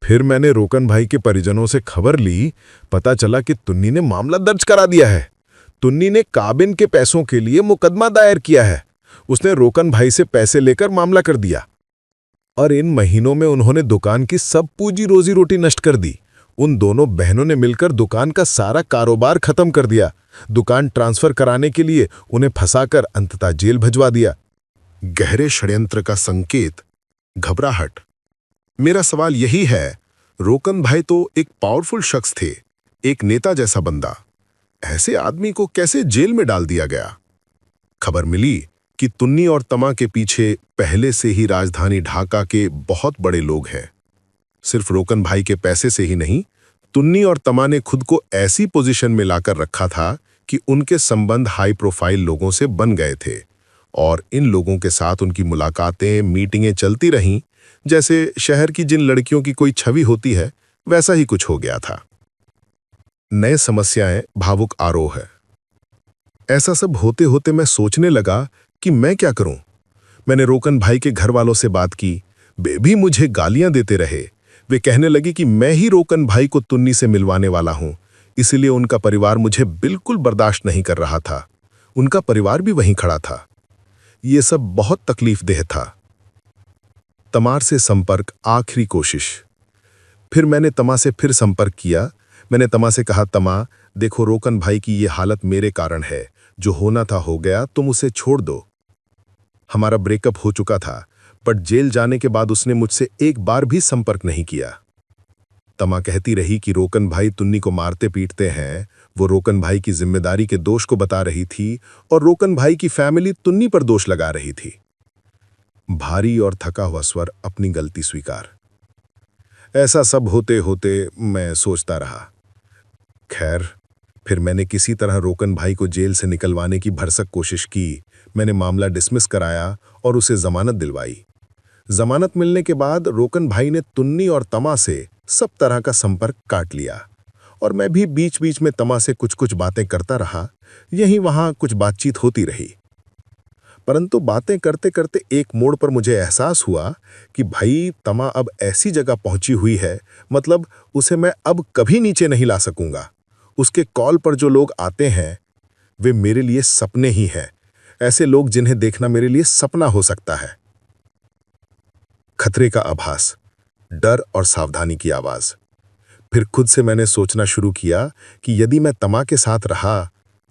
फिर मैंने रोकन भाई के परिजनों से खबर ली। पता चला कि तुन्नी ने मामला दर्ज करा दिया है। तुन्नी ने काबिन के पैसों के लिए मुकदमा दायर किया है। उसने रोकन भाई से पैसे लेकर मामला कर दिया और इन महीनों में उन्होंने दुकान की सब पूंजी रोजी रोटी नष्ट कर दी। उन दोनों बहनों ने मिलकर दुकान का सारा कारोबार खत्म कर दिया। दुकान ट्रांसफर कराने के लिए उन्हें फंसाकर अंततः जेल भिजवा दिया। गहरे षड्यंत्र का संकेत, घबराहट। मेरा सवाल यही है, रोकन भाई तो एक पावरफुल शख्स थे, एक नेता जैसा बंदा। ऐसे आदमी को कैसे जेल में डाल दिया गया? खबर मिली कि तुन्नी और तमा के पीछे पहले से ही राजधानी ढाका के बहुत बड़े लोग हैं। सिर्फ रोकन भाई के पैसे से ही नहीं, तुन्नी और तमा ने खुद को ऐसी पोजीशन में लाकर रखा था कि उनके संबंध हाई प्रोफाइल लोगों से बन गए थे और इन लोगों के साथ उनकी मुलाकातें, मीटिंगें चलती रहीं जैसे शहर की जिन लड़कियों की कोई छवि होती है, वैसा ही कुछ हो गया था। नए समस्याएं, भावुक आरोह है। ऐसा सब होते होते मैं सोचने लगा कि मैं क्या करूं। मैंने रोकन भाई के घर वालों से बात की। वे भी मुझे गालियां देते रहे। वे कहने लगे कि मैं ही रोकन भाई को तुन्नी से मिलवाने वाला हूं, इसलिए उनका परिवार मुझे बिल्कुल बर्दाश्त नहीं कर रहा था। उनका परिवार भी वहीं खड़ा था। ये सब बहुत तकलीफदेह था। तमार से संपर्क, आखिरी कोशिश। फिर मैंने तमा से फिर संपर्क किया। मैंने तमा से कहा, तमा देखो, रोकन भाई की ये हालत मेरे कारण है। जो होना था हो गया, तुम उसे छोड़ दो। हमारा ब्रेकअप हो चुका था, बट जेल जाने के बाद उसने मुझसे एक बार भी संपर्क नहीं किया। तमा कहती रही कि रोकन भाई तुन्नी को मारते पीटते हैं। वो रोकन भाई की जिम्मेदारी के दोष को बता रही थी और रोकन भाई की फैमिली तुन्नी पर दोष लगा रही थी। भारी और थका हुआ स्वर, अपनी गलती स्वीकार। ऐसा सब होते होते मैं सोचता रहा। खैर, फिर मैंने किसी तरह रोकन भाई को जेल से निकलवाने की भरसक कोशिश की। मैंने मामला डिसमिस कराया और उसे जमानत दिलवाई। जमानत मिलने के बाद रोकन भाई ने तुन्नी और तमा से सब तरह का संपर्क काट लिया और मैं भी बीच बीच में तमा से कुछ कुछ बातें करता रहा। यहीं वहां कुछ बातचीत होती रही, परंतु बातें करते करते एक मोड़ पर मुझे एहसास हुआ कि भाई तमा अब ऐसी जगह पहुंची हुई है, मतलब उसे मैं अब कभी नीचे नहीं ला सकूंगा। उसके कॉल पर जो लोग आते हैं वे मेरे लिए सपने ही हैं, ऐसे लोग जिन्हें देखना मेरे लिए सपना हो सकता है। खतरे का आभास, डर और सावधानी की आवाज। फिर खुद से मैंने सोचना शुरू किया कि यदि मैं तमा के साथ रहा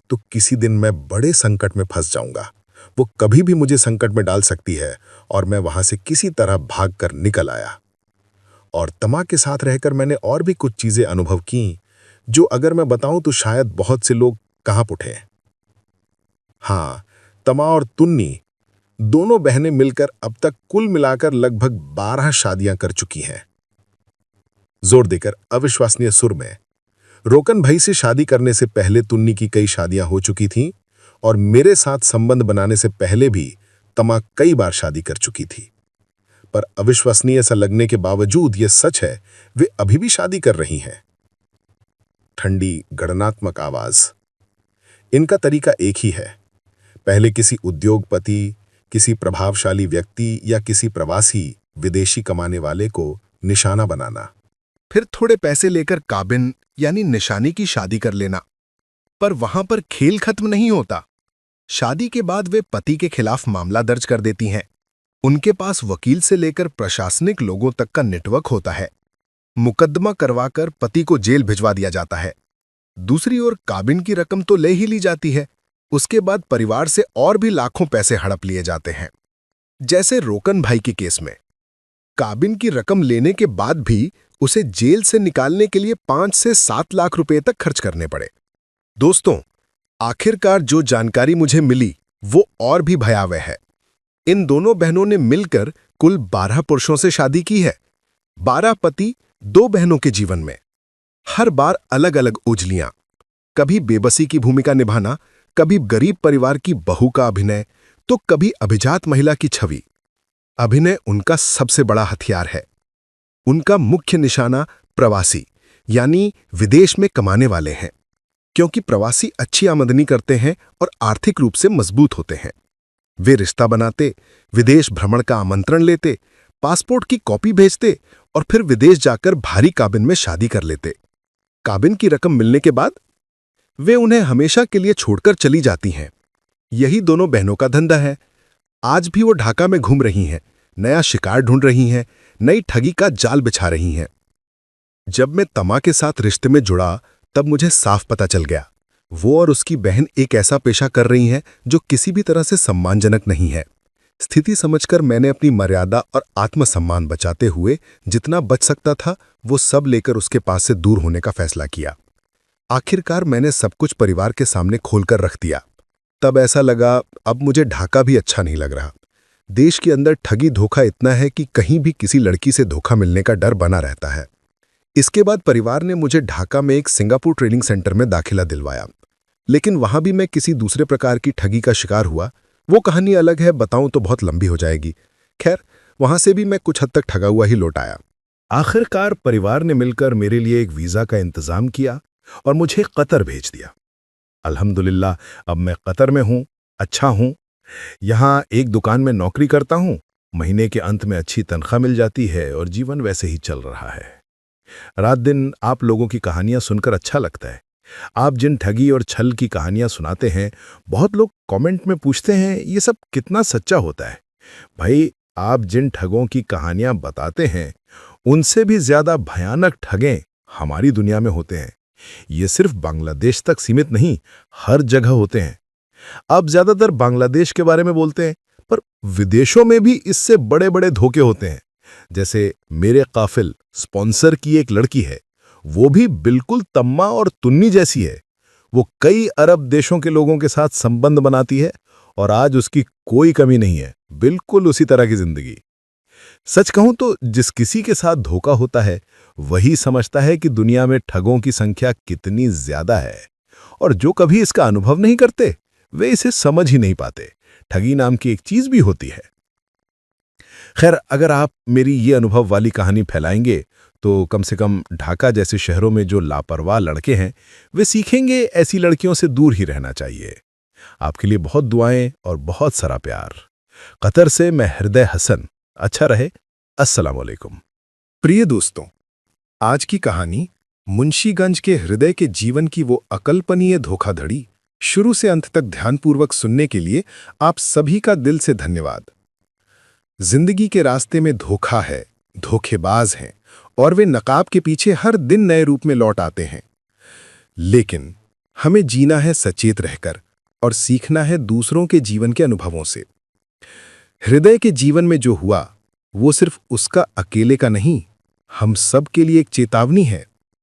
तो किसी दिन मैं बड़े संकट में फंस जाऊंगा। वो कभी भी मुझे संकट में डाल सकती है और मैं वहां से किसी तरह भागकर निकल आया। और तमा के साथ रहकर मैंने और भी कुछ चीजें अनुभव की जो अगर मैं बताऊं तो शायद बहुत से लोग कांप उठे। हाँ, तमा और तुन्नी दोनों बहनें मिलकर अब तक कुल मिलाकर लगभग 12 शादियां कर चुकी हैं। जोर देकर अविश्वसनीय सुर में, रोकन भाई से शादी करने से पहले तुन्नी की कई शादियां हो चुकी थीं और मेरे साथ संबंध बनाने से पहले भी तमा कई बार शादी कर चुकी थी। पर अविश्वसनीय सा लगने के बावजूद यह सच है, वे अभी भी शादी कर रही हैं। ठंडी गणनात्मक आवाज। इनका तरीका एक ही है। पहले किसी उद्योगपति, किसी प्रभावशाली व्यक्ति या किसी प्रवासी विदेशी कमाने वाले को निशाना बनाना, फिर थोड़े पैसे लेकर काबिन यानी निशानी की शादी कर लेना। पर वहां पर खेल खत्म नहीं होता। शादी के बाद वे पति के खिलाफ मामला दर्ज कर देती हैं। उनके पास वकील से लेकर प्रशासनिक लोगों तक का नेटवर्क होता है। मुकदमा करवाकर पति को जेल भिजवा दिया जाता है। दूसरी ओर काबिन की रकम तो ले ही ली जाती है, उसके बाद परिवार से और भी लाखों पैसे हड़प लिए जाते हैं। जैसे रोकन भाई के केस में काबिन की रकम लेने के बाद भी उसे जेल से निकालने के लिए 5 से 7 लाख रुपए तक खर्च करने पड़े। दोस्तों, आखिरकार जो जानकारी मुझे मिली वो और भी भयावह है। इन दोनों बहनों ने मिलकर कुल 12 पुरुषों से शादी की है। 12 पति दो बहनों के जीवन में हर बार अलग अलग उजलियां, कभी बेबसी की भूमिका निभाना, कभी गरीब परिवार की बहू का अभिनय, तो कभी अभिजात महिला की छवि। अभिनय उनका सबसे बड़ा हथियार है। उनका मुख्य निशाना प्रवासी यानी विदेश में कमाने वाले हैं, क्योंकि प्रवासी अच्छी आमदनी करते हैं और आर्थिक रूप से मजबूत होते हैं। वे रिश्ता बनाते, विदेश भ्रमण का आमंत्रण लेते, पासपोर्ट की कॉपी भेजते और फिर विदेश जाकर भारी काबिन में शादी कर लेते। काबिन की रकम मिलने के बाद वे उन्हें हमेशा के लिए छोड़कर चली जाती हैं। यही दोनों बहनों का धंधा है। आज भी वो ढाका में घूम रही हैं, नया शिकार ढूंढ रही हैं, नई ठगी का जाल बिछा रही हैं। जब मैं तमा के साथ रिश्ते में जुड़ा तब मुझे साफ पता चल गया, वो और उसकी बहन एक ऐसा पेशा कर रही हैं जो किसी भी तरह से सम्मानजनक नहीं है। स्थिति समझकर मैंने अपनी मर्यादा और आत्मसम्मान बचाते हुए जितना बच सकता था वो सब लेकर उसके पास से दूर होने का फैसला किया। आखिरकार मैंने सब कुछ परिवार के सामने खोलकर रख दिया। तब ऐसा लगा अब मुझे ढाका भी अच्छा नहीं लग रहा। देश के अंदर ठगी धोखा इतना है कि कहीं भी किसी लड़की से धोखा मिलने का डर बना रहता है। इसके बाद परिवार ने मुझे ढाका में एक सिंगापुर ट्रेनिंग सेंटर में दाखिला दिलवाया, लेकिन वहां भी मैं किसी दूसरे प्रकार की ठगी का शिकार हुआ। वो कहानी अलग है, बताऊं तो बहुत लंबी हो जाएगी। खैर, वहां से भी मैं कुछ हद तक ठगा हुआ ही लौट आया। आखिरकार परिवार ने मिलकर मेरे लिए एक वीजा का इंतजाम किया और मुझे कतर भेज दिया। अल्हम्दुलिल्लाह, अब मैं कतर में हूं, अच्छा हूं। यहां एक दुकान में नौकरी करता हूं, महीने के अंत में अच्छी तनख्वाह मिल जाती है और जीवन वैसे ही चल रहा है। रात दिन आप लोगों की कहानियां सुनकर अच्छा लगता है। आप जिन ठगी और छल की कहानियां सुनाते हैं, बहुत लोग कमेंट में पूछते हैं ये सब कितना सच्चा होता है। भाई, आप जिन ठगों की कहानियां बताते हैं उनसे भी ज्यादा भयानक ठगें हमारी दुनिया में होते हैं। ये सिर्फ बांग्लादेश तक सीमित नहीं, हर जगह होते हैं। आप ज्यादातर बांग्लादेश के बारे में बोलते हैं, पर विदेशों में भी इससे बड़े बड़े धोखे होते हैं। जैसे मेरे काफिल स्पॉन्सर की एक लड़की है, वो भी बिल्कुल तम्मा और तुन्नी जैसी है। वो कई अरब देशों के लोगों के साथ संबंध बनाती है और आज उसकी कोई कमी नहीं है, बिल्कुल उसी तरह की जिंदगी। सच कहूं तो जिस किसी के साथ धोखा होता है वही समझता है कि दुनिया में ठगों की संख्या कितनी ज्यादा है, और जो कभी इसका अनुभव नहीं करते वे इसे समझ ही नहीं पाते। ठगी नाम की एक चीज भी होती है। खैर, अगर आप मेरी ये अनुभव वाली कहानी फैलाएंगे तो कम से कम ढाका जैसे शहरों में जो लापरवाह लड़के हैं वे सीखेंगे ऐसी लड़कियों से दूर ही रहना चाहिए। आपके लिए बहुत दुआएं और बहुत सारा प्यार। कतर से मैं हृदय हसन। अच्छा रहे। अस्सलाम वालेकुम। प्रिय दोस्तों, आज की कहानी मुंशीगंज के हृदय के जीवन की वो अकल्पनीय धोखाधड़ी शुरू से अंत तक ध्यानपूर्वक सुनने के लिए आप सभी का दिल से धन्यवाद। जिंदगी के रास्ते में धोखा है, धोखेबाज हैं और वे नकाब के पीछे हर दिन नए रूप में लौट आते हैं। लेकिन हमें जीना है सचेत रहकर और सीखना है दूसरों के जीवन के अनुभवों से। हृदय के जीवन में जो हुआ वो सिर्फ उसका अकेले का नहीं, हम सब के लिए एक चेतावनी है।